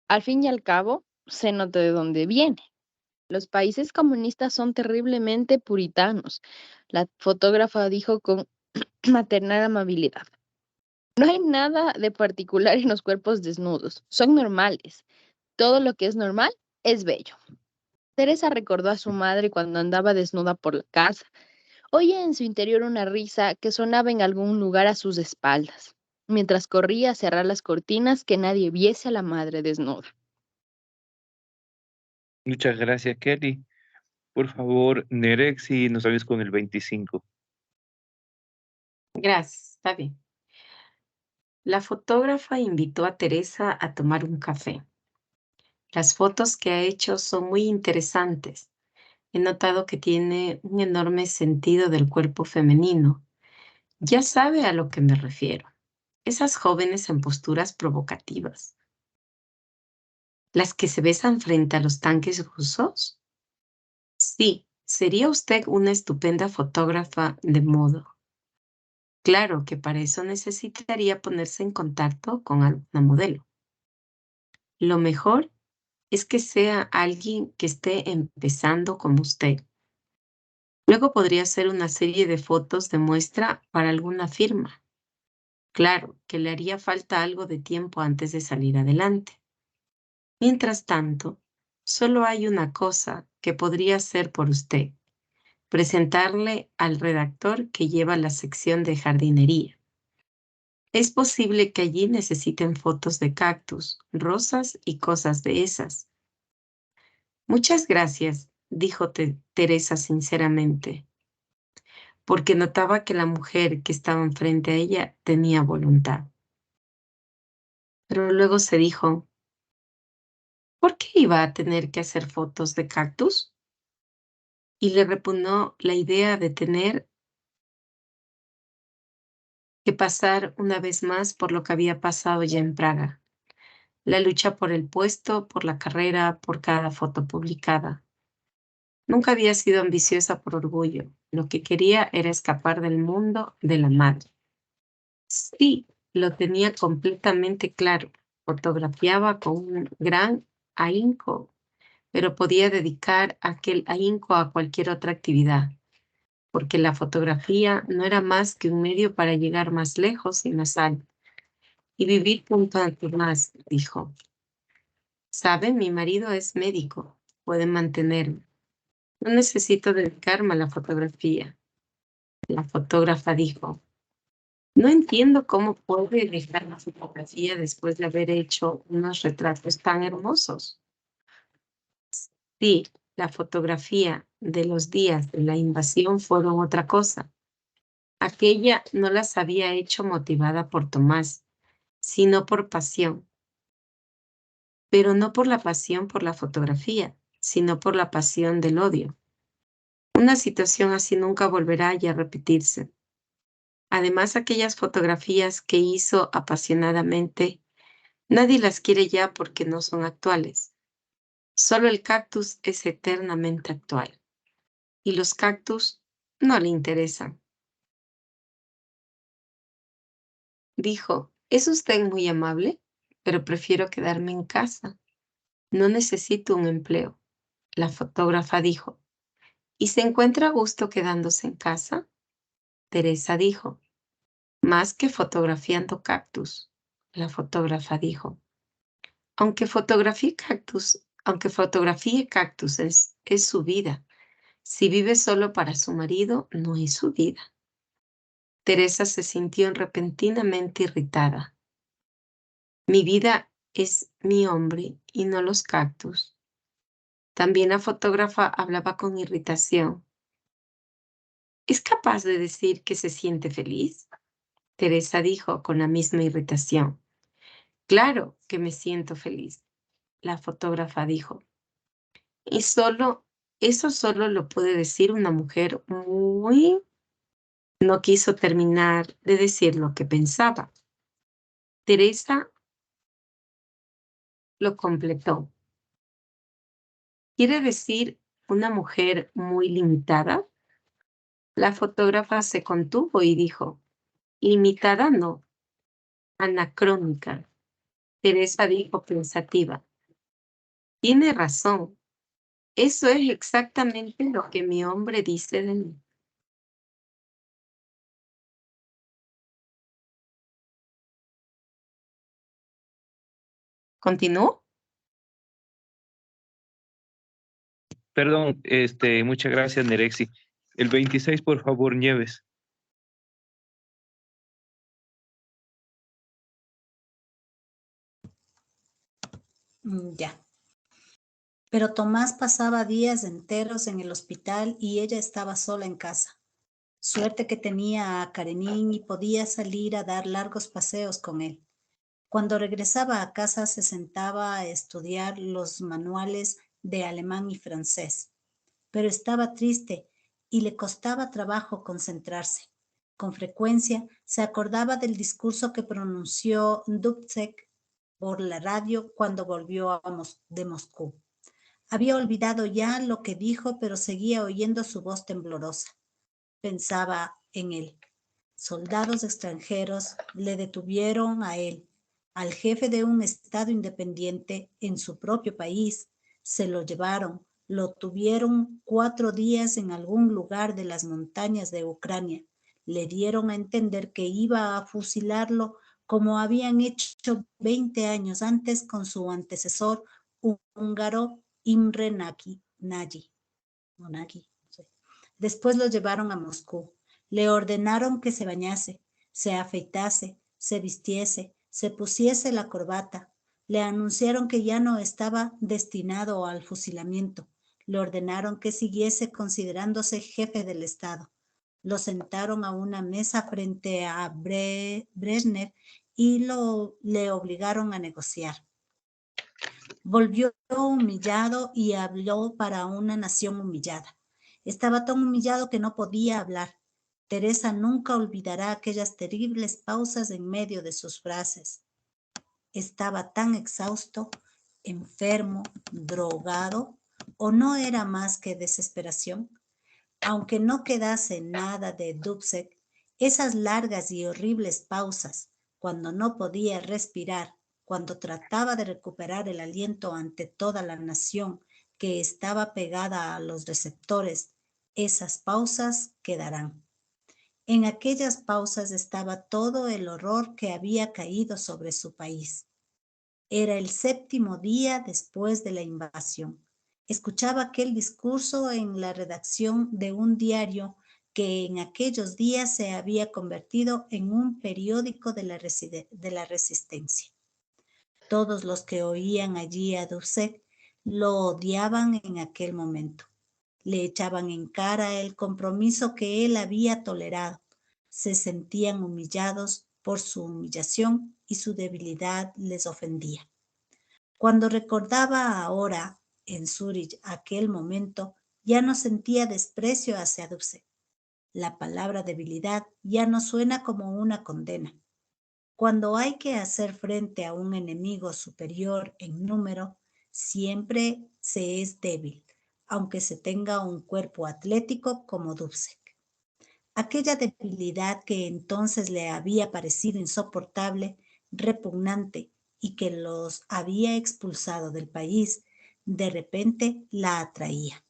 Al fin y al cabo, se nota de dónde viene. Los países comunistas son terriblemente puritanos. La fotógrafa dijo con maternal amabilidad. No hay nada de particular en los cuerpos desnudos. Son normales. Todo lo que es normal es bello. Teresa recordó a su madre cuando andaba desnuda por la casa. Oye en su interior una risa que sonaba en algún lugar a sus espaldas, mientras corría a cerrar las cortinas que nadie viese a la madre desnuda. Muchas gracias, Kelly. Por favor, Nerexi, nos ayudes con el 25. Gracias, está bien. La fotógrafa invitó a Teresa a tomar un café. Las fotos que ha hecho son muy interesantes. He notado que tiene un enorme sentido del cuerpo femenino. Ya sabe a lo que me refiero. Esas jóvenes en posturas provocativas. ¿Las que se besan frente a los tanques rusos? Sí, sería usted una estupenda fotógrafa de moda. Claro que para eso necesitaría ponerse en contacto con alguna modelo. Lo mejor es que sea alguien que esté empezando como usted. Luego podría hacer una serie de fotos de muestra para alguna firma. Claro que le haría falta algo de tiempo antes de salir adelante. Mientras tanto, solo hay una cosa que podría hacer por usted. Presentarle al redactor que lleva la sección de jardinería. Es posible que allí necesiten fotos de cactus, rosas y cosas de esas. Muchas gracias, dijo Teresa sinceramente, porque notaba que la mujer que estaba enfrente a ella tenía voluntad. Pero luego se dijo, ¿por qué iba a tener que hacer fotos de cactus? Y le repugnó la idea de tener que pasar una vez más por lo que había pasado ya en Praga. La lucha por el puesto, por la carrera, por cada foto publicada. Nunca había sido ambiciosa por orgullo. Lo que quería era escapar del mundo de la madre. Sí, lo tenía completamente claro. Fotografiaba con un gran ahínco, pero podía dedicar aquel ahínco a cualquier otra actividad, porque la fotografía no era más que un medio para llegar más lejos y más alto. Y vivir junto a más, dijo. Sabe, mi marido es médico, puede mantenerme. No necesito dedicarme a la fotografía. La fotógrafa dijo, No entiendo cómo puede dejar la fotografía después de haber hecho unos retratos tan hermosos. Sí, la fotografía de los días de la invasión fueron otra cosa. Aquella no las había hecho motivada por Tomás, sino por pasión. Pero no por la pasión por la fotografía, sino por la pasión del odio. Una situación así nunca volverá ya a repetirse. Además, aquellas fotografías que hizo apasionadamente, nadie las quiere ya porque no son actuales. Solo el cactus es eternamente actual. Y los cactus no le interesan. Dijo, ¿es usted muy amable? Pero prefiero quedarme en casa. No necesito un empleo. La fotógrafa dijo, ¿y se encuentra a gusto quedándose en casa? Teresa dijo, más que fotografiando cactus. La fotógrafa dijo, aunque fotografíe cactus es su vida. Si vive solo para su marido, no es su vida. Teresa se sintió repentinamente irritada. Mi vida es mi hombre y no los cactus. También la fotógrafa hablaba con irritación. ¿Es capaz de decir que se siente feliz? Teresa dijo con la misma irritación. Claro que me siento feliz. La fotógrafa dijo. Y eso solo lo puede decir una mujer muy... No quiso terminar de decir lo que pensaba. Teresa lo completó. ¿Quiere decir una mujer muy limitada? La fotógrafa se contuvo y dijo, limitada no, anacrónica. Teresa dijo pensativa, tiene razón, eso es exactamente lo que mi hombre dice de mí. ¿Continúo? Perdón, muchas gracias, Nerexi. El 26, por favor, Nieves. Ya. Pero Tomás pasaba días enteros en el hospital y ella estaba sola en casa. Suerte que tenía a Karenin y podía salir a dar largos paseos con él. Cuando regresaba a casa se sentaba a estudiar los manuales de alemán y francés, pero estaba triste y le costaba trabajo concentrarse. Con frecuencia se acordaba del discurso que pronunció Dubček por la radio cuando volvió de Moscú. Había olvidado ya lo que dijo, pero seguía oyendo su voz temblorosa. Pensaba en él. Soldados extranjeros le detuvieron a él, al jefe de un estado independiente en su propio país. Se lo llevaron, lo tuvieron 4 días en algún lugar de las montañas de Ucrania. Le dieron a entender que iba a fusilarlo como habían hecho 20 años antes con su antecesor húngaro Imre Nagy. Después lo llevaron a Moscú. Le ordenaron que se bañase, se afeitase, se vistiese, se pusiese la corbata. Le anunciaron que ya no estaba destinado al fusilamiento. Le ordenaron que siguiese considerándose jefe del Estado. Lo sentaron a una mesa frente a Brezhnev y le obligaron a negociar. Volvió humillado y habló para una nación humillada. Estaba tan humillado que no podía hablar. Teresa nunca olvidará aquellas terribles pausas en medio de sus frases. Estaba tan exhausto, enfermo, drogado, o no era más que desesperación. Aunque no quedase nada de Dubček, esas largas y horribles pausas, cuando no podía respirar, cuando trataba de recuperar el aliento ante toda la nación que estaba pegada a los receptores, esas pausas quedarán. En aquellas pausas estaba todo el horror que había caído sobre su país. Era el 7º día después de la invasión. Escuchaba aquel discurso en la redacción de un diario que en aquellos días se había convertido en un periódico de la resistencia. Todos los que oían allí a Dussek lo odiaban en aquel momento. Le echaban en cara el compromiso que él había tolerado. Se sentían humillados por su humillación y su debilidad les ofendía. Cuando recordaba ahora en Zúrich aquel momento, ya no sentía desprecio hacia Dussek. La palabra debilidad ya no suena como una condena. Cuando hay que hacer frente a un enemigo superior en número, siempre se es débil, aunque se tenga un cuerpo atlético como Dussek. Aquella debilidad que entonces le había parecido insoportable, repugnante y que los había expulsado del país, de repente la atraía.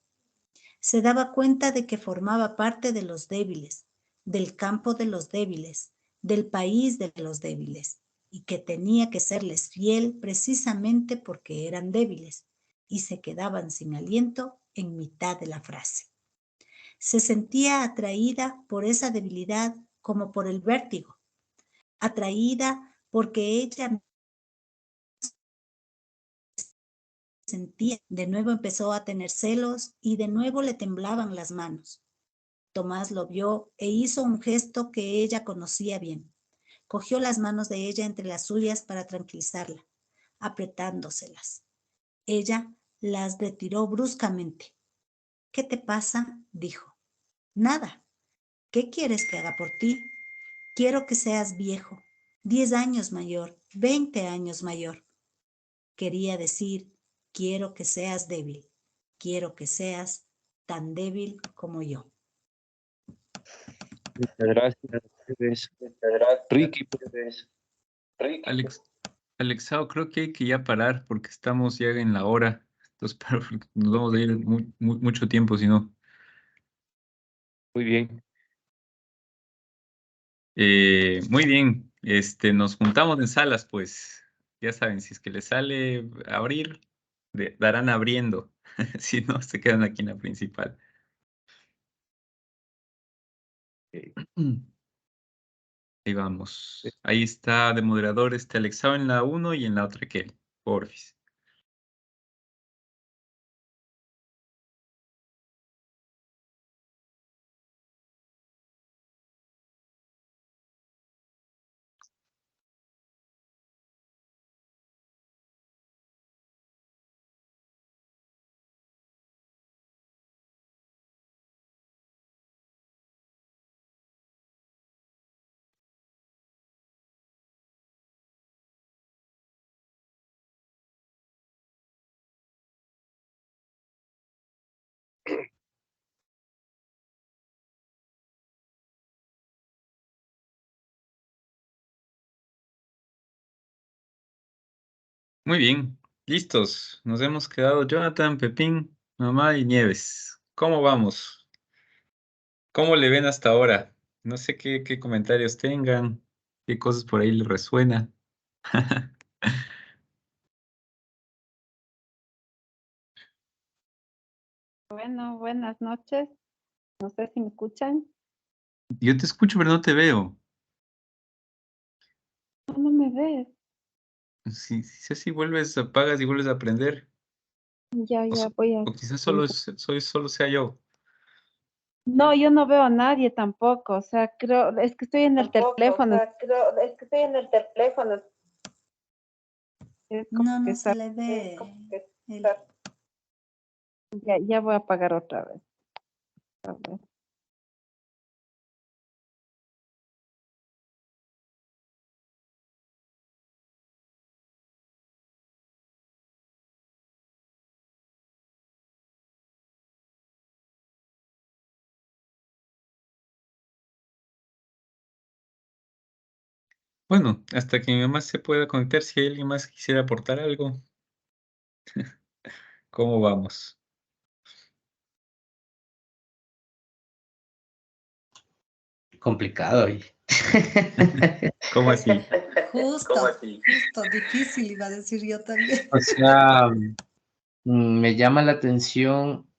Se daba cuenta de que formaba parte de los débiles, del campo de los débiles, del país de los débiles, y que tenía que serles fiel precisamente porque eran débiles, y se quedaban sin aliento en mitad de la frase. Se sentía atraída por esa debilidad como por el vértigo, atraída porque ella sentía. De nuevo empezó a tener celos y de nuevo le temblaban las manos. Tomás lo vio e hizo un gesto que ella conocía bien. Cogió las manos de ella entre las suyas para tranquilizarla, apretándoselas. Ella las retiró bruscamente. ¿Qué te pasa?, dijo. Nada. ¿Qué quieres que haga por ti? Quiero que seas viejo, 10 años mayor, 20 años mayor. Quería decir, quiero que seas débil. Quiero que seas tan débil como yo. Muchas gracias. Ricky, Alexao, creo que hay que ya parar porque estamos ya en la hora. Entonces, nos vamos a ir mucho tiempo, si no. muy bien. Muy bien. Nos juntamos en salas, pues. Ya saben, si es que les sale abrir, darán abriendo. Si no, se quedan aquí en la principal. Ahí vamos. Ahí está de moderador Alexao en la 1 y en la otra Kelly. Porfis. Muy bien, listos. Nos hemos quedado Jonathan, Pepín, Mamá y Nieves. ¿Cómo vamos? ¿Cómo le ven hasta ahora? No sé qué comentarios tengan, qué cosas por ahí les resuenan. Bueno, buenas noches. No sé si me escuchan. Yo te escucho, pero no te veo. No me ves. Si vuelves, apagas y vuelves a aprender. Ya voy a... O quizás solo sea yo. No, yo no veo a nadie tampoco. O sea, es que estoy en el teléfono. Es que estoy en el teléfono. Es como que se le ve. Ya voy a apagar otra vez. A ver. Bueno, hasta que mi mamá se pueda conectar, si hay alguien más que quisiera aportar algo. ¿Cómo vamos? Complicado hoy. ¿Cómo así? Justo, difícil iba a decir yo también. O sea, me llama la atención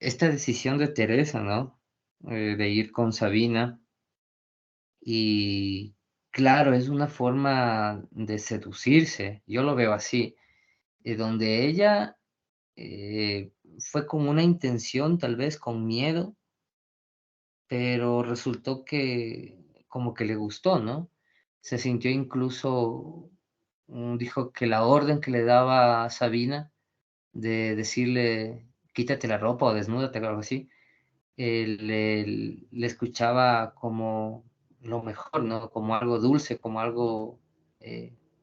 esta decisión de Teresa, ¿no? De ir con Sabina y claro, es una forma de seducirse, yo lo veo así, donde ella fue con una intención, tal vez con miedo, pero resultó que como que le gustó, ¿no? Se sintió incluso, dijo que la orden que le daba a Sabina de decirle: "Quítate la ropa o desnúdate", o algo así, le escuchaba como lo mejor, ¿no? Como algo dulce, como algo,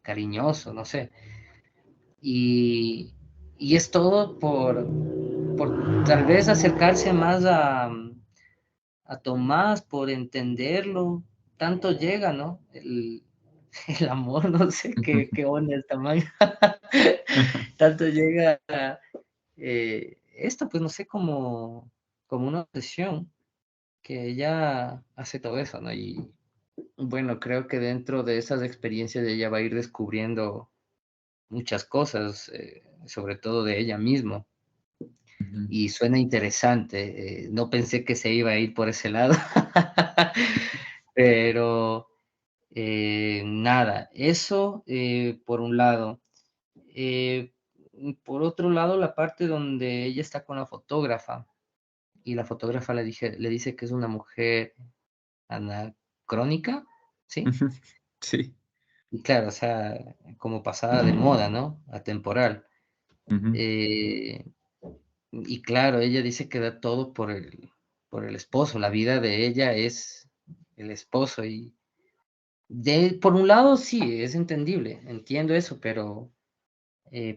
cariñoso, no sé. Y y es todo por tal vez acercarse más a Tomás, por entenderlo. Tanto llega, ¿no? El amor, no sé qué onda el tamaño. Tanto llega, esto, pues, no sé, como una obsesión, que ella hace todo eso, ¿no? Y bueno, creo que dentro de esas experiencias ella va a ir descubriendo muchas cosas, sobre todo de ella misma. Ujú. Y suena interesante, no pensé que se iba a ir por ese lado, pero nada, eso por un lado. Eh, por otro lado, la parte donde ella está con la fotógrafa y la fotógrafa le dice que es una mujer anacrónica, ¿sí? Ujú. Sí. Y claro, o sea, como pasada de moda, ¿no? Atemporal. Ujú. Eh, y claro, ella dice que da todo por el esposo, la vida de ella es el esposo y por un lado sí, es entendible, entiendo eso, pero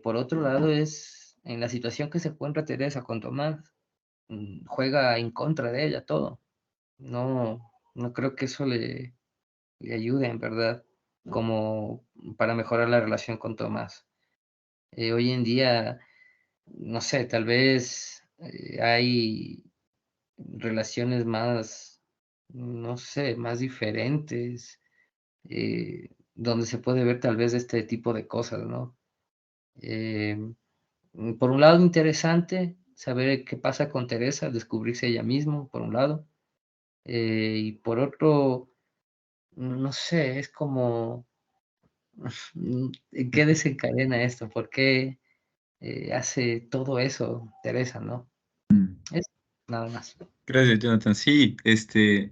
por otro lado es en la situación que se encuentra Teresa con Tomás, juega en contra de ella todo. No, no creo que eso le ayude en verdad como para mejorar la relación con Tomás. Hoy en día, no sé, tal vez hay relaciones más, no sé, más diferentes, donde se puede ver tal vez este tipo de cosas, ¿no? Por un lado, interesante saber qué pasa con Teresa, descubrirse ella misma, por un lado, y por otro, no sé, es como, ¿en qué desencadena esto? ¿Por qué hace todo eso Teresa, no? Mm. Es nada más. Gracias, Jonathan. Sí,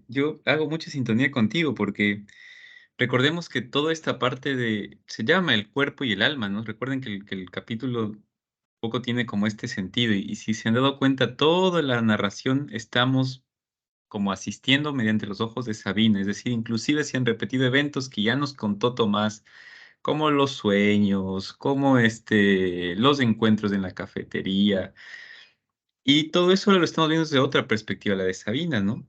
yo hago mucha sintonía contigo porque recordemos que toda esta parte se llama el cuerpo y el alma, ¿no? Recuerden que el capítulo poco tiene como este sentido y si se han dado cuenta, toda la narración estamos como asistiendo mediante los ojos de Sabina, es decir, inclusive se han repetido eventos que ya nos contó Tomás, como los sueños, como los encuentros en la cafetería, y todo eso lo estamos viendo desde otra perspectiva, la de Sabina, ¿no?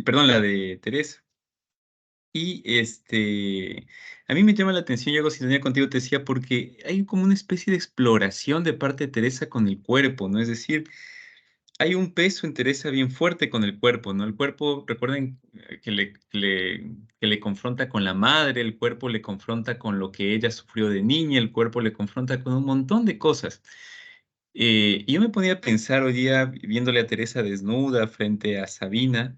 Perdón, la de Teresa. Y a mí me llama la atención, yo hago sintonía contigo, te decía, porque hay como una especie de exploración de parte de Teresa con el cuerpo, ¿no? Es decir, hay un peso en Teresa bien fuerte con el cuerpo, ¿no? El cuerpo, recuerden que le confronta con la madre, el cuerpo le confronta con lo que ella sufrió de niña, el cuerpo le confronta con un montón de cosas. Y yo me ponía a pensar hoy día, viéndole a Teresa desnuda frente a Sabina,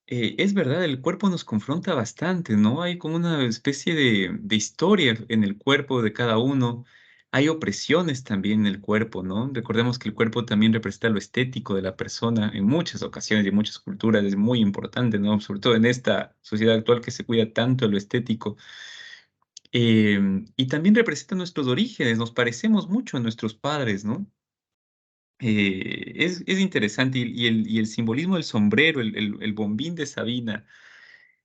es verdad, el cuerpo nos confronta bastante, ¿no? Hay como una especie de historia en el cuerpo de cada uno. Hay opresiones también en el cuerpo, ¿no? Recordemos que el cuerpo también representa lo estético de la persona en muchas ocasiones y en muchas culturas. Es muy importante, ¿no? Sobre todo en esta sociedad actual que se cuida tanto lo estético. Y también representa nuestros orígenes, nos parecemos mucho a nuestros padres, ¿no? Es interesante y el simbolismo del sombrero, el bombín de Sabina,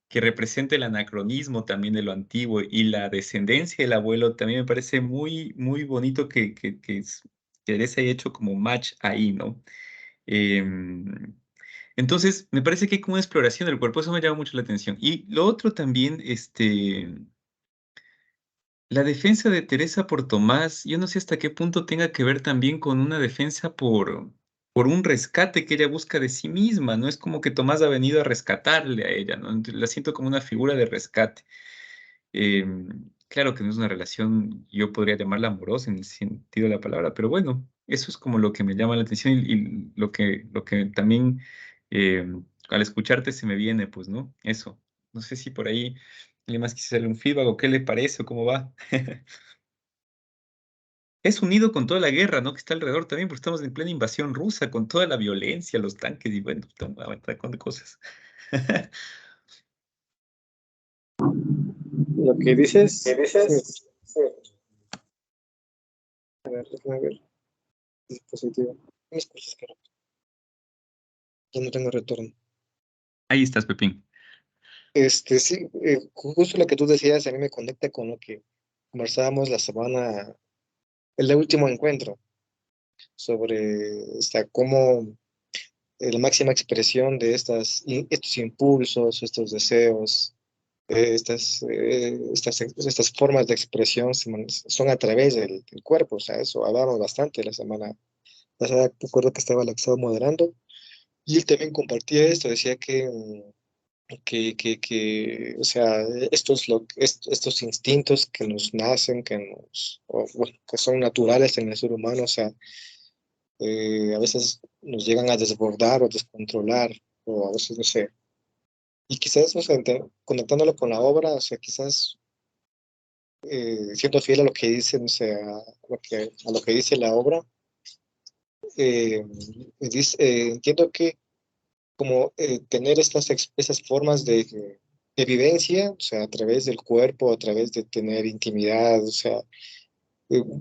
que representa el anacronismo también de lo antiguo y la descendencia del abuelo, también me parece muy, muy bonito que Teresa haya hecho como match ahí, ¿no? Em, entonces, me parece que hay como una exploración del cuerpo, eso me llama mucho la atención. Y lo otro también, la defensa de Teresa por Tomás, yo no sé hasta qué punto tenga que ver también con una defensa por un rescate que ella busca de sí misma, ¿no? Es como que Tomás ha venido a rescatarle a ella, ¿no? La siento como una figura de rescate. Claro que no es una relación, yo podría llamarla amorosa en el sentido de la palabra, pero bueno, Eso es como lo que me llama la atención y lo que también al escucharte se me viene, pues, ¿no? Eso. No sé si por ahí alguien más quisiera darle un feedback o qué le parece o cómo va. Es unido con toda la guerra, ¿no? Que está alrededor también, porque estamos en plena invasión rusa, con toda la violencia, los tanques y bueno, un montón de cosas. Lo que dices, sí. A ver, déjame ver. Dispositivo. Mis cosas, carajo. Ya no tengo retorno. Ahí estás, Pepín. Sí, justo lo que tú decías a mí me conecta con lo que conversábamos la semana, el último encuentro, sobre cómo la máxima expresión de estos impulsos, estos deseos, estas formas de expresión son a través del cuerpo. O sea, eso hablamos bastante la semana pasada. Recuerdo que estaba Laxado moderando y él también compartía esto, decía o sea, estos instintos que nos nacen, bueno, que son naturales en el ser humano, o sea, a veces nos llegan a desbordar o descontrolar, o a veces, no sé, y quizás, o sea, conectándolo con la obra, o sea, quizás siendo fiel a lo que dice, no sé, a lo que dice la obra, eh, entiendo que como tener esas formas de vivencia, o sea, a través del cuerpo, a través de tener intimidad, o sea,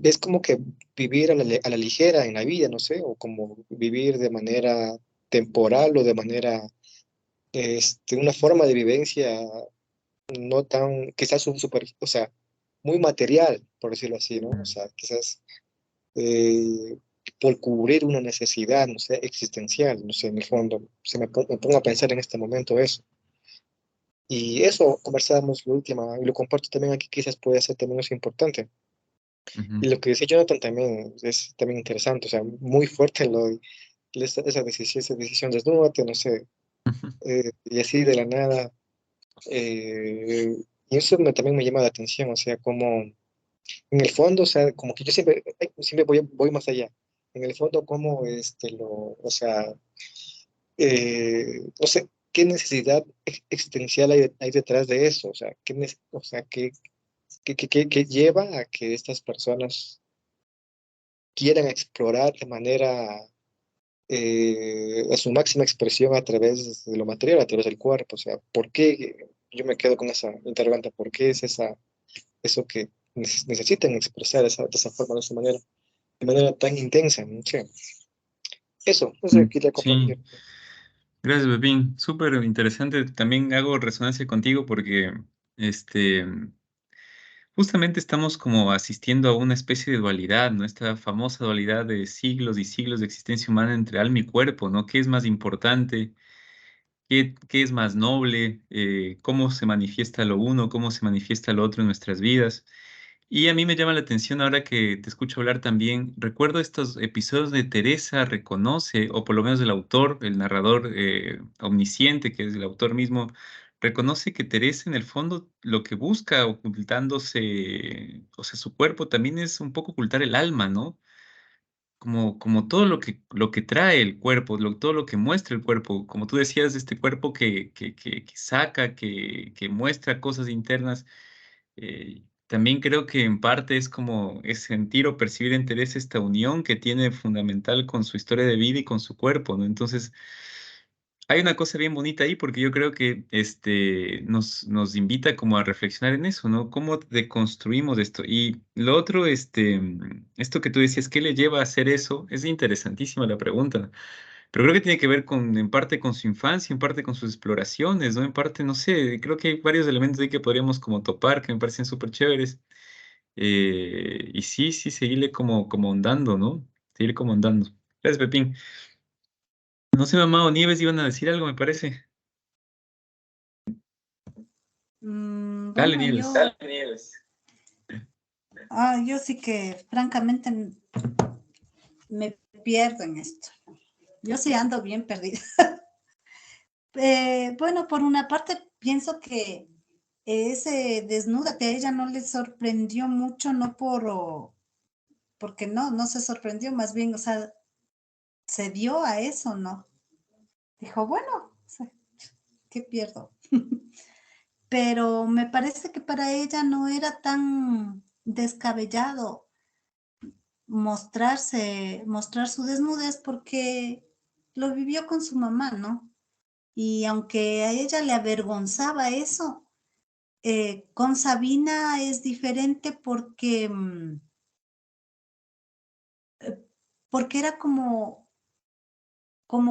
es como que vivir a la ligera en la vida, no sé, o como vivir de manera temporal o de manera, una forma de vivencia no tan, quizás o sea, muy material, por decirlo así, ¿no? O sea, quizás eh, por cubrir una necesidad, no sé, existencial, no sé, en el fondo, me pongo a pensar en este momento eso. Y eso conversábamos la última, y lo comparto también aquí, quizás puede ser también eso importante. Ujú. Y lo que decía Jonathan también es también interesante, o sea, muy fuerte esa decisión desnúdate, no sé, y así de la nada. Y eso también me llama la atención, o sea, como en el fondo, o sea, como que yo siempre voy más allá. En el fondo, como o sea, no sé, qué necesidad existencial hay detrás de eso, o sea, o sea, qué lleva a que estas personas quieran explorar de manera, a su máxima expresión a través de lo material, a través del cuerpo, o sea, ¿por qué? Yo me quedo con esa interrogante, ¿por qué es eso que necesitan expresar de esa forma, de manera tan intensa? ¿No? Sí. Eso quería Sí, compartir. gracias, Pepín. Súper interesante. También hago resonancia contigo porque este, justamente estamos como asistiendo a una especie de dualidad, ¿no? Esta famosa dualidad de siglos y siglos de existencia humana entre alma y cuerpo, ¿no? ¿Qué es más importante? ¿Qué es más noble? ¿Cómo se manifiesta lo uno? ¿Cómo se manifiesta lo otro en nuestras vidas? Y a mí me llama la atención ahora que te escucho hablar también. Recuerdo estos episodios de Teresa reconoce, o por lo menos el autor, el narrador omnisciente, que es el autor mismo, reconoce que Teresa en el fondo lo que busca ocultándose, o sea, su cuerpo también es un poco ocultar el alma, ¿no? Como todo lo que trae el cuerpo, todo lo que muestra el cuerpo, como tú decías, este cuerpo que saca, que muestra cosas internas, también creo que en parte es como es sentir o percibir en Teresa esta unión que tiene fundamental con su historia de vida y con su cuerpo, ¿no? Entonces, hay una cosa bien bonita ahí porque yo creo que nos invita como a reflexionar en eso, ¿no? ¿Cómo deconstruimos esto? Y lo otro, esto que tú decías, ¿qué le lleva a hacer eso? Es interesantísima la pregunta, pero creo que tiene que ver en parte con su infancia, en parte con sus exploraciones, ¿no? En parte, no sé, creo que hay varios elementos ahí que podríamos como topar, que me parecen súper chéveres. Y sí, sí, seguirle como andando, ¿no? Seguir como andando. Gracias, Pepín. No sé, mamá o Nieves iban a decir algo, me parece. Dale, Bueno, Nieves. yo sí que francamente me pierdo en esto. Yo sí ando bien perdida. Bueno, por una parte pienso que ese desnúdate a ella no le sorprendió mucho, no por porque no se sorprendió, más bien, o sea, se dio a eso, ¿no? Dijo, bueno, o sea, ¿qué pierdo? Pero me parece que para ella no era tan descabellado mostrar su desnudez porque lo vivió con su mamá, ¿no? Y aunque a ella le avergonzaba eso, con Sabina es diferente porque era como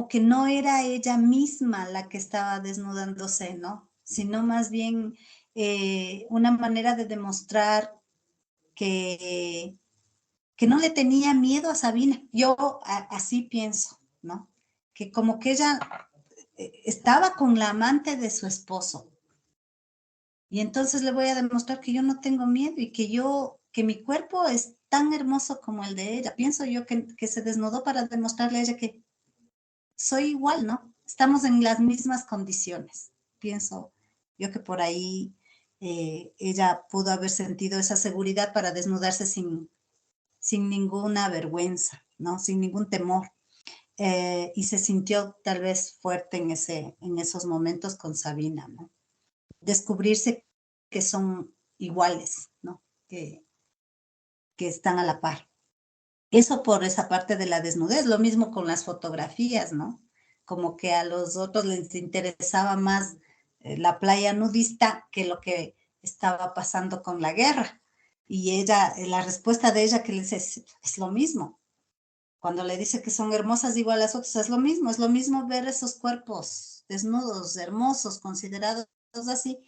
que no era ella misma la que estaba desnudándose, ¿no? Sino más bien una manera de demostrar que, que no le tenía miedo a Sabina. Yo así pienso, ¿no? Que como que ella estaba con la amante de su esposo. Y entonces le voy a demostrar que yo no tengo miedo y que mi cuerpo es tan hermoso como el de ella. Pienso yo que se desnudó para demostrarle a ella que soy igual, ¿no? Estamos en las mismas condiciones. Pienso yo que por ahí ella pudo haber sentido esa seguridad para desnudarse sin ninguna vergüenza, ¿no? Sin ningún temor. Y se sintió tal vez fuerte en esos momentos con Sabina, ¿no? Descubrirse que son iguales, ¿no? Que están a la par. Eso por esa parte de la desnudez, lo mismo con las fotografías, ¿no? Como que a los otros les interesaba más la playa nudista que lo que estaba pasando con la guerra. Y ella, la respuesta de ella que le dice es lo mismo. Cuando le dice que son hermosas igual a las otras, es lo mismo ver esos cuerpos desnudos, hermosos, considerados así,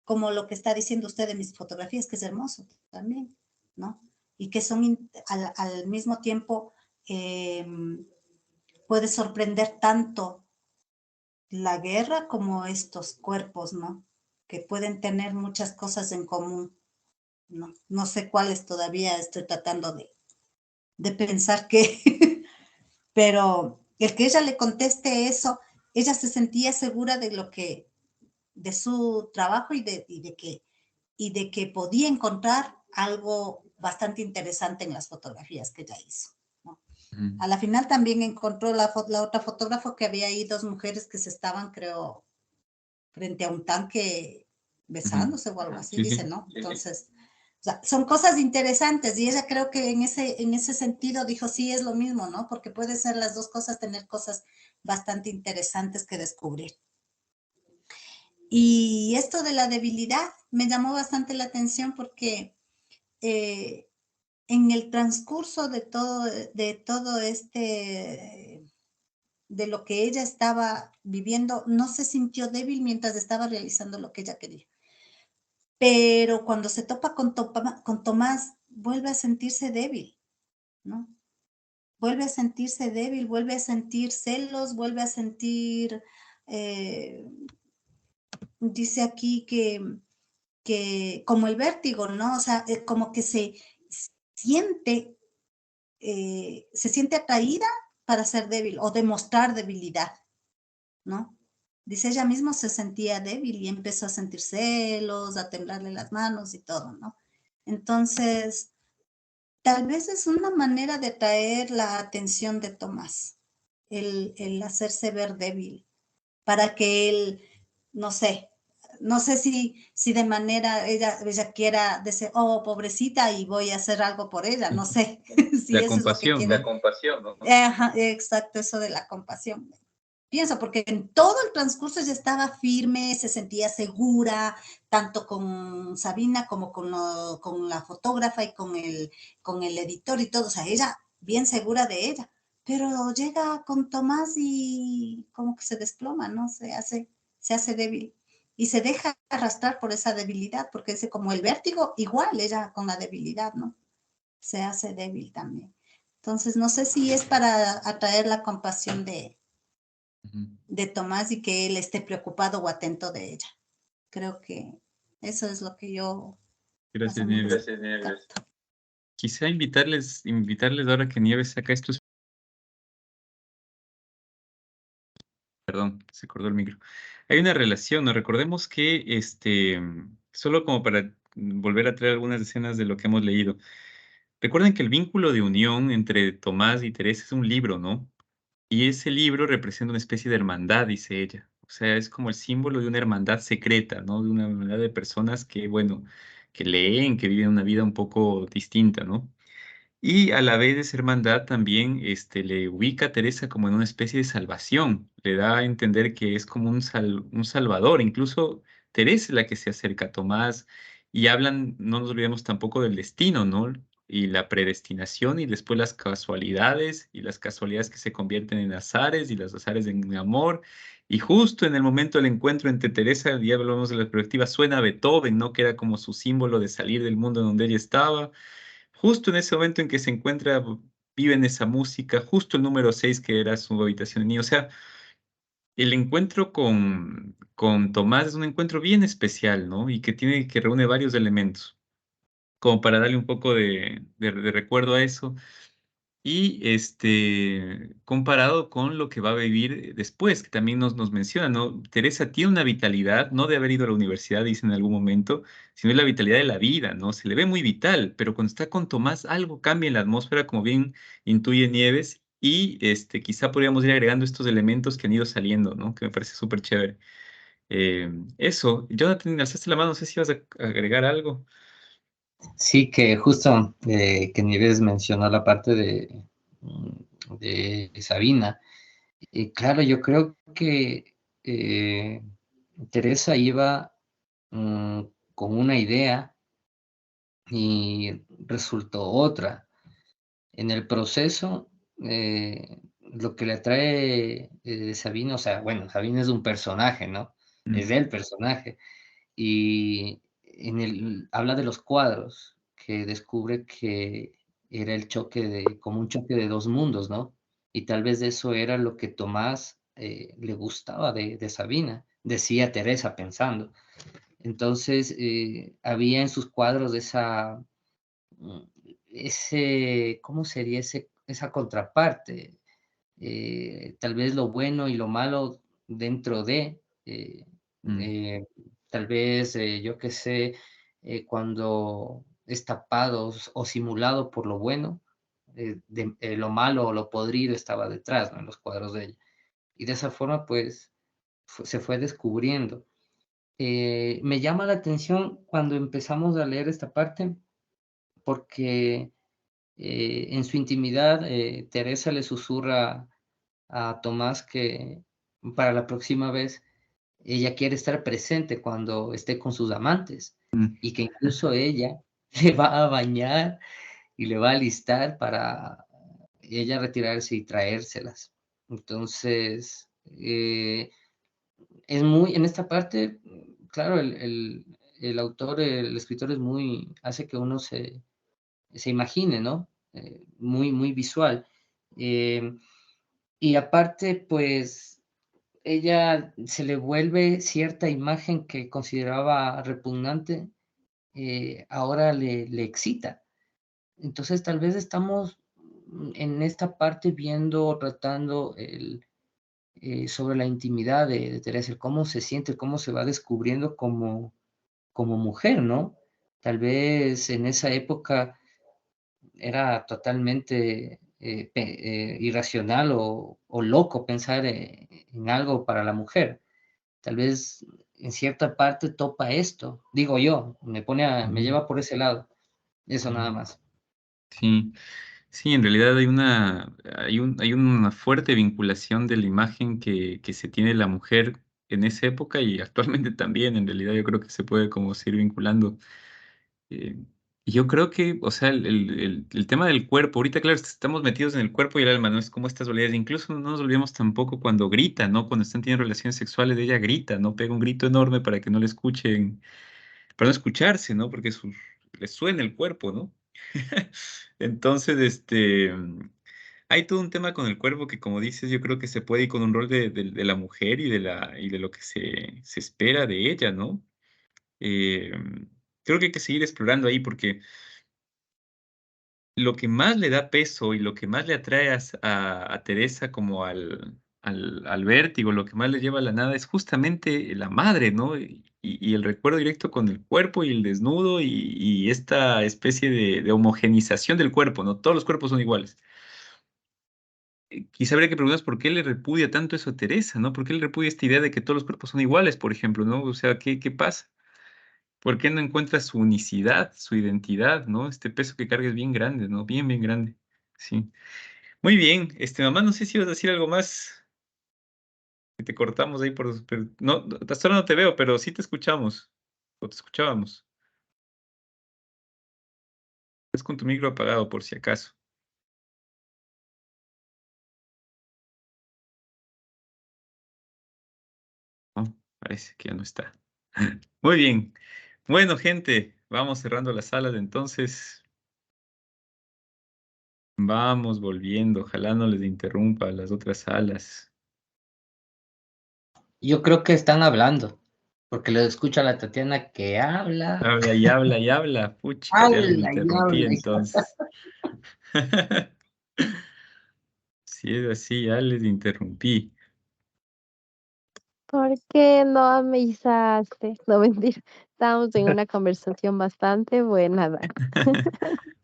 como lo que está diciendo usted de mis fotografías, que es hermoso también, ¿no? Y que son al mismo tiempo, puede sorprender tanto la guerra como estos cuerpos, ¿no? Que pueden tener muchas cosas en común, ¿no? No sé cuáles todavía estoy tratando de pensar que, pero el que ella le conteste eso, ella se sentía segura de su trabajo y de que podía encontrar algo bastante interesante en las fotografías que ella hizo, ¿no? A la final también encontró la otra fotógrafa que había ahí dos mujeres que se estaban, creo, frente a un tanque besándose o algo así, Sí, dice, sí. ¿no? Entonces, o sea, son cosas interesantes y ella creo que en ese sentido dijo, sí, es lo mismo, ¿no? Porque puede ser las dos cosas, tener cosas bastante interesantes que descubrir. Y esto de la debilidad me llamó bastante la atención porque en el transcurso de todo de lo que ella estaba viviendo, no se sintió débil mientras estaba realizando lo que ella quería. Pero cuando se topa con Tomás, vuelve a sentirse débil, ¿no? Vuelve a sentirse débil, vuelve a sentir celos, vuelve a sentir, dice aquí que como el vértigo, ¿no? O sea, como que siente, se siente atraída para ser débil o demostrar debilidad, ¿no? Dice, ella misma se sentía débil y empezó a sentir celos, a temblarle las manos y todo, ¿no? Entonces, tal vez es una manera de atraer la atención de Tomás, el hacerse ver débil, para que él, no sé, no sé si de manera ella quiera decir, oh, pobrecita, y voy a hacer algo por ella, no sé si La eso es lo que compasión, quiere. ¿no? Compasión, ¿no? Ajá, exacto, eso de la compasión. Pienso, porque en todo el transcurso ella estaba firme, se sentía segura, tanto con Sabina como con la fotógrafa y con el editor y todo, o sea, ella bien segura de ella, pero llega con Tomás y como que se desploma, ¿no? Se hace débil y se deja arrastrar por esa debilidad, porque es como el vértigo, igual ella con la debilidad, ¿no? Se hace débil también. Entonces, no sé si es para atraer la compasión de Tomás y que él esté preocupado o atento de ella. Creo que eso es lo que yo Gracias, Nieves. capto. Quizá invitarles ahora que Nieves saca estos. Perdón, se cortó el micro. Hay una relación, ¿no? Recordemos que, solo como para volver a traer algunas escenas de lo que hemos leído. recuerden que el vínculo de unión entre Tomás y Teresa es un libro, ¿no? Y ese libro representa una especie de hermandad, dice ella. O sea, es como el símbolo de una hermandad secreta, ¿no? De una hermandad de personas que, bueno, que leen, que viven una vida un poco distinta, ¿no? Y a la vez esa hermandad también le ubica a Teresa como en una especie de salvación, le da a entender que es como un salvador, incluso Teresa es la que se acerca a Tomás y hablan, no nos olvidemos tampoco del destino, ¿no? Y la predestinación y después las casualidades y las casualidades que se convierten en azares y las azares en amor. Y justo en el momento del encuentro entre Teresa, ya hablamos de la perspectiva, suena Beethoven, ¿no? Que era como su símbolo de salir del mundo donde ella estaba. Justo en ese momento en que se encuentra, viven esa música, justo el número 6 que era su habitación de niño. O sea, el encuentro con Tomás es un encuentro bien especial, ¿no? Y que reúne varios elementos, como para darle un poco de recuerdo a eso. Y comparado con lo que va a vivir después, que también nos menciona, ¿no? Teresa tiene una vitalidad, no de haber ido a la universidad, dice en algún momento, sino es la vitalidad de la vida, ¿no? Se le ve muy vital, pero cuando está con Tomás, algo cambia en la atmósfera, como bien intuye Nieves, y quizá podríamos ir agregando estos elementos que han ido saliendo, ¿no? Que me parece súper chévere. Eso, Jonathan, alzaste la mano, no sé si vas a agregar algo. Sí, que justo que Nieves mencionó la parte de Sabina. Claro, yo creo que Teresa iba con una idea y resultó otra. En el proceso, lo que le atrae Sabina, o sea, bueno, Sabina es un personaje, ¿no? Es el personaje. Y habla de los cuadros, que descubre que era como un choque de dos mundos, ¿no? Y tal vez eso era lo que Tomás le gustaba de Sabina, decía Teresa pensando. Entonces, había en sus cuadros mm, ¿cómo sería esa contraparte? Tal vez lo bueno y lo malo dentro tal vez, yo qué sé, cuando es tapado o simulado por lo bueno, lo malo o lo podrido estaba detrás, ¿no? En los cuadros de ella. Y de esa forma, pues, se fue descubriendo. Me llama la atención cuando empezamos a leer esta parte, porque en su intimidad, Teresa le susurra a Tomás que para la próxima vez ella quiere estar presente cuando esté con sus amantes y que incluso ella le va a bañar y le va a alistar para ella retirarse y traérselas. Entonces, en esta parte, claro, el autor, el escritor hace que uno se imagine, ¿no? Muy, muy visual. Y aparte, pues, ella se le vuelve cierta imagen que consideraba repugnante, ahora le excita. Entonces, tal vez estamos en esta parte tratando sobre la intimidad de Teresa, el cómo se siente, cómo se va descubriendo como mujer, ¿no? Tal vez en esa época era totalmente irracional o loco pensar en algo para la mujer. Tal vez en cierta parte topa esto, digo yo, me lleva por ese lado. Eso nada más. Sí, sí, en realidad hay una fuerte vinculación de la imagen que se tiene de la mujer en esa época y actualmente también, en realidad yo creo que se puede como seguir vinculando. Eh, y yo creo que, o sea, el tema del cuerpo, ahorita claro, estamos metidos en el cuerpo y el alma, ¿no? Es como estas dualidades, incluso no nos olvidemos tampoco cuando grita, ¿no? Cuando están teniendo relaciones sexuales, ella grita, ¿no? Pega un grito enorme para que no le escuchen, para no escucharse, ¿no? Porque le suena el cuerpo, ¿no? Entonces, hay todo un tema con el cuerpo que, como dices, yo creo que se puede ir con un rol de la mujer y de lo que se espera de ella, ¿no? Eh, Creo que hay que seguir explorando ahí porque lo que más le da peso y lo que más le atrae a Teresa como a al vértigo, lo que más les lleva a la nada es justamente la madre, ¿no? Y el recuerdo directo con el cuerpo y el desnudo y esta especie de homogenización del cuerpo, ¿no? Todos los cuerpos son iguales. Quizá habría que preguntarnos por qué le repudia tanto eso a Teresa, ¿no? ¿Por qué le repudia esta idea de que todos los cuerpos son iguales, por ejemplo, ¿no? O sea, ¿qué pasa? ¿Por qué no encuentra su unicidad, su identidad, ¿no? Este peso que carga es bien grande, ¿no? Bien, bien grande. Sí. Muy bien. Mamá, no sé si ibas a decir algo más. Que te cortamos ahí no, hasta ahora no te veo, pero sí te escuchamos. O te escuchábamos. Es con tu micro apagado, por si acaso. No, parece que ya no está. Muy bien. Bueno, gente, vamos cerrando las salas entonces. Vamos volviendo. Ojalá no les interrumpa las otras salas. Yo creo que están hablando, porque lo escucho a la Tatiana que habla. Habla y habla y habla. Puchica, ya les Habla y interrumpí habla. entonces. Si es así, ya les interrumpí. ¿Por qué no me avisaste? No, mentira. Estábamos en una conversación bastante buena, Dan.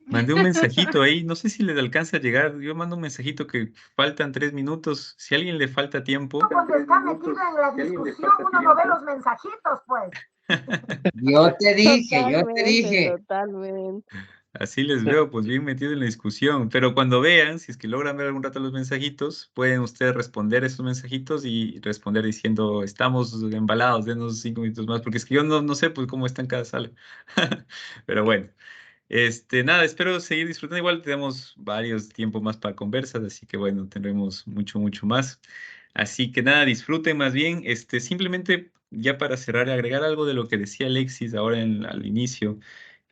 Mandé un mensajito ahí, no sé si les alcanza a llegar. Yo mando un mensajito que faltan 3 minutos. Si a alguien le falta tiempo. Cuando está metido en la discusión, uno no ve los mensajitos, pues. Yo te dije. Totalmente. Así les veo, pues bien metido en la discusión. Pero cuando vean, si es que logran ver algún rato los mensajitos, pueden ustedes responder esos mensajitos y responder diciendo, estamos embalados, denos 5 minutos más, porque es que yo no sé pues cómo está en cada sala. Pero bueno. Nada, espero seguir disfrutando. Igual tenemos varios tiempos más para conversas, así que bueno, tendremos mucho, mucho más. Así que nada, disfruten más bien. Simplemente ya para cerrar, agregar algo de lo que decía Alexis ahora al inicio.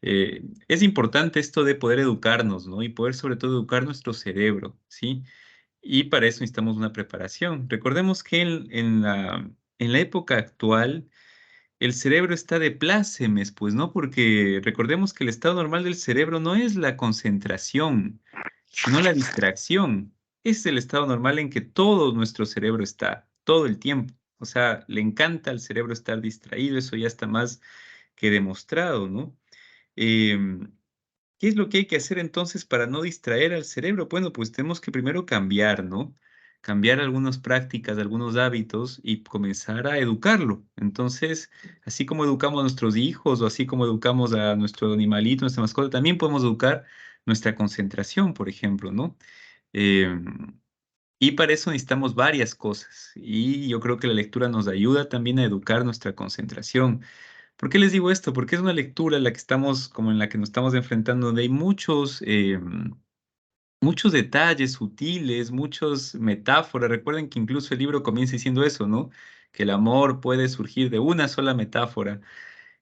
Es importante esto de poder educarnos, ¿no? Y poder sobre todo educar nuestro cerebro, ¿sí? Y para eso necesitamos una preparación. Recordemos que en la época actual, el cerebro está de plácemes, pues no, porque recordemos que el estado normal del cerebro no es la concentración, sino la distracción. Es el estado normal en que todo nuestro cerebro está, todo el tiempo. O sea, le encanta al cerebro estar distraído, eso ya está más que demostrado, ¿no? Em, ¿Qué es lo que hay que hacer entonces para no distraer al cerebro? Bueno, pues tenemos que primero cambiar, ¿no? Cambiar algunas prácticas, algunos hábitos y comenzar a educarlo. Entonces, así como educamos a nuestros hijos o así como educamos a nuestro animalito, nuestra mascota, también podemos educar nuestra concentración, por ejemplo, ¿no? Em, y para eso necesitamos varias cosas. Y yo creo que la lectura nos ayuda también a educar nuestra concentración. ¿Por qué les digo esto? Porque es una lectura en la que estamos, como en la que nos estamos enfrentando, donde hay muchos detalles sutiles, muchas metáforas. Recuerden que incluso el libro comienza diciendo eso, ¿no? Que el amor puede surgir de una sola metáfora,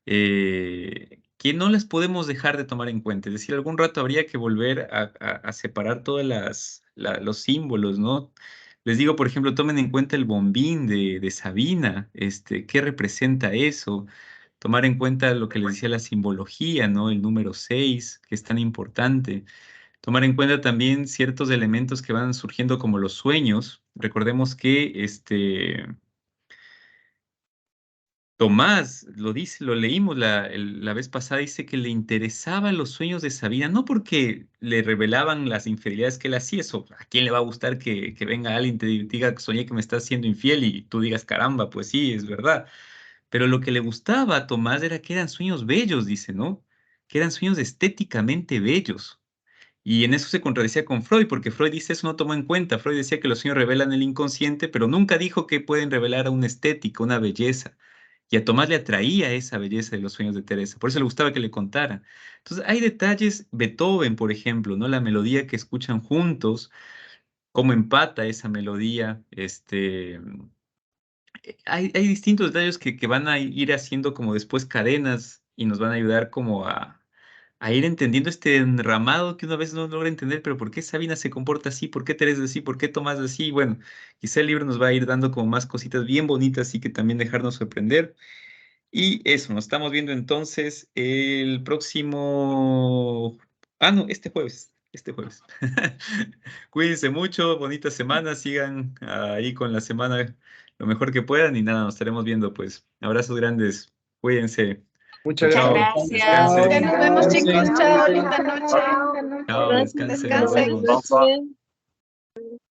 que no las podemos dejar de tomar en cuenta. Es decir, algún rato habría que volver a separar todos los símbolos, ¿no? Les digo, por ejemplo, tomen en cuenta el bombín de Sabina, ¿qué representa eso? Tomar en cuenta lo que les decía la simbología, ¿no? El número 6, que es tan importante. Tomar en cuenta también ciertos elementos que van surgiendo como los sueños. Recordemos que Tomás lo dice, lo leímos la vez pasada, dice que le interesaban los sueños de Sabina, no porque le revelaban las infidelidades que él hacía, eso, ¿a quién le va a gustar que venga alguien y te diga, soñé que me estás siendo infiel y tú digas, caramba, pues sí, es verdad. Pero lo que le gustaba a Tomás era que eran sueños bellos, dice, ¿no? Que eran sueños estéticamente bellos. Y en eso se contradecía con Freud, porque Freud dice eso no tomó en cuenta. Freud decía que los sueños revelan el inconsciente, pero nunca dijo que pueden revelar a una estética, una belleza. Y a Tomás le atraía esa belleza de los sueños de Teresa, por eso le gustaba que le contara. Entonces, hay detalles, Beethoven, por ejemplo, ¿no? La melodía que escuchan juntos, cómo empata esa melodía, hay distintos detalles que van a ir haciendo como después cadenas y nos van a ayudar como a ir entendiendo este enramado que una vez no logra entender, pero ¿por qué Sabina se comporta así? ¿Por qué Teresa así? ¿Por qué Tomás así? Bueno, quizá el libro nos va a ir dando como más cositas bien bonitas y que también dejarnos sorprender. Y eso, nos estamos viendo entonces el próximo... Ah, no, este jueves. Este jueves. Cuídense mucho, bonita semana, sigan ahí con la semana lo mejor que puedan y nada, nos estaremos viendo pues. Abrazos grandes, cuídense. Muchas Chao, gracias. Gracias. Ya nos vemos, chicos. Chao, linda noche. Chao, descansen, nos Descansen. vemos.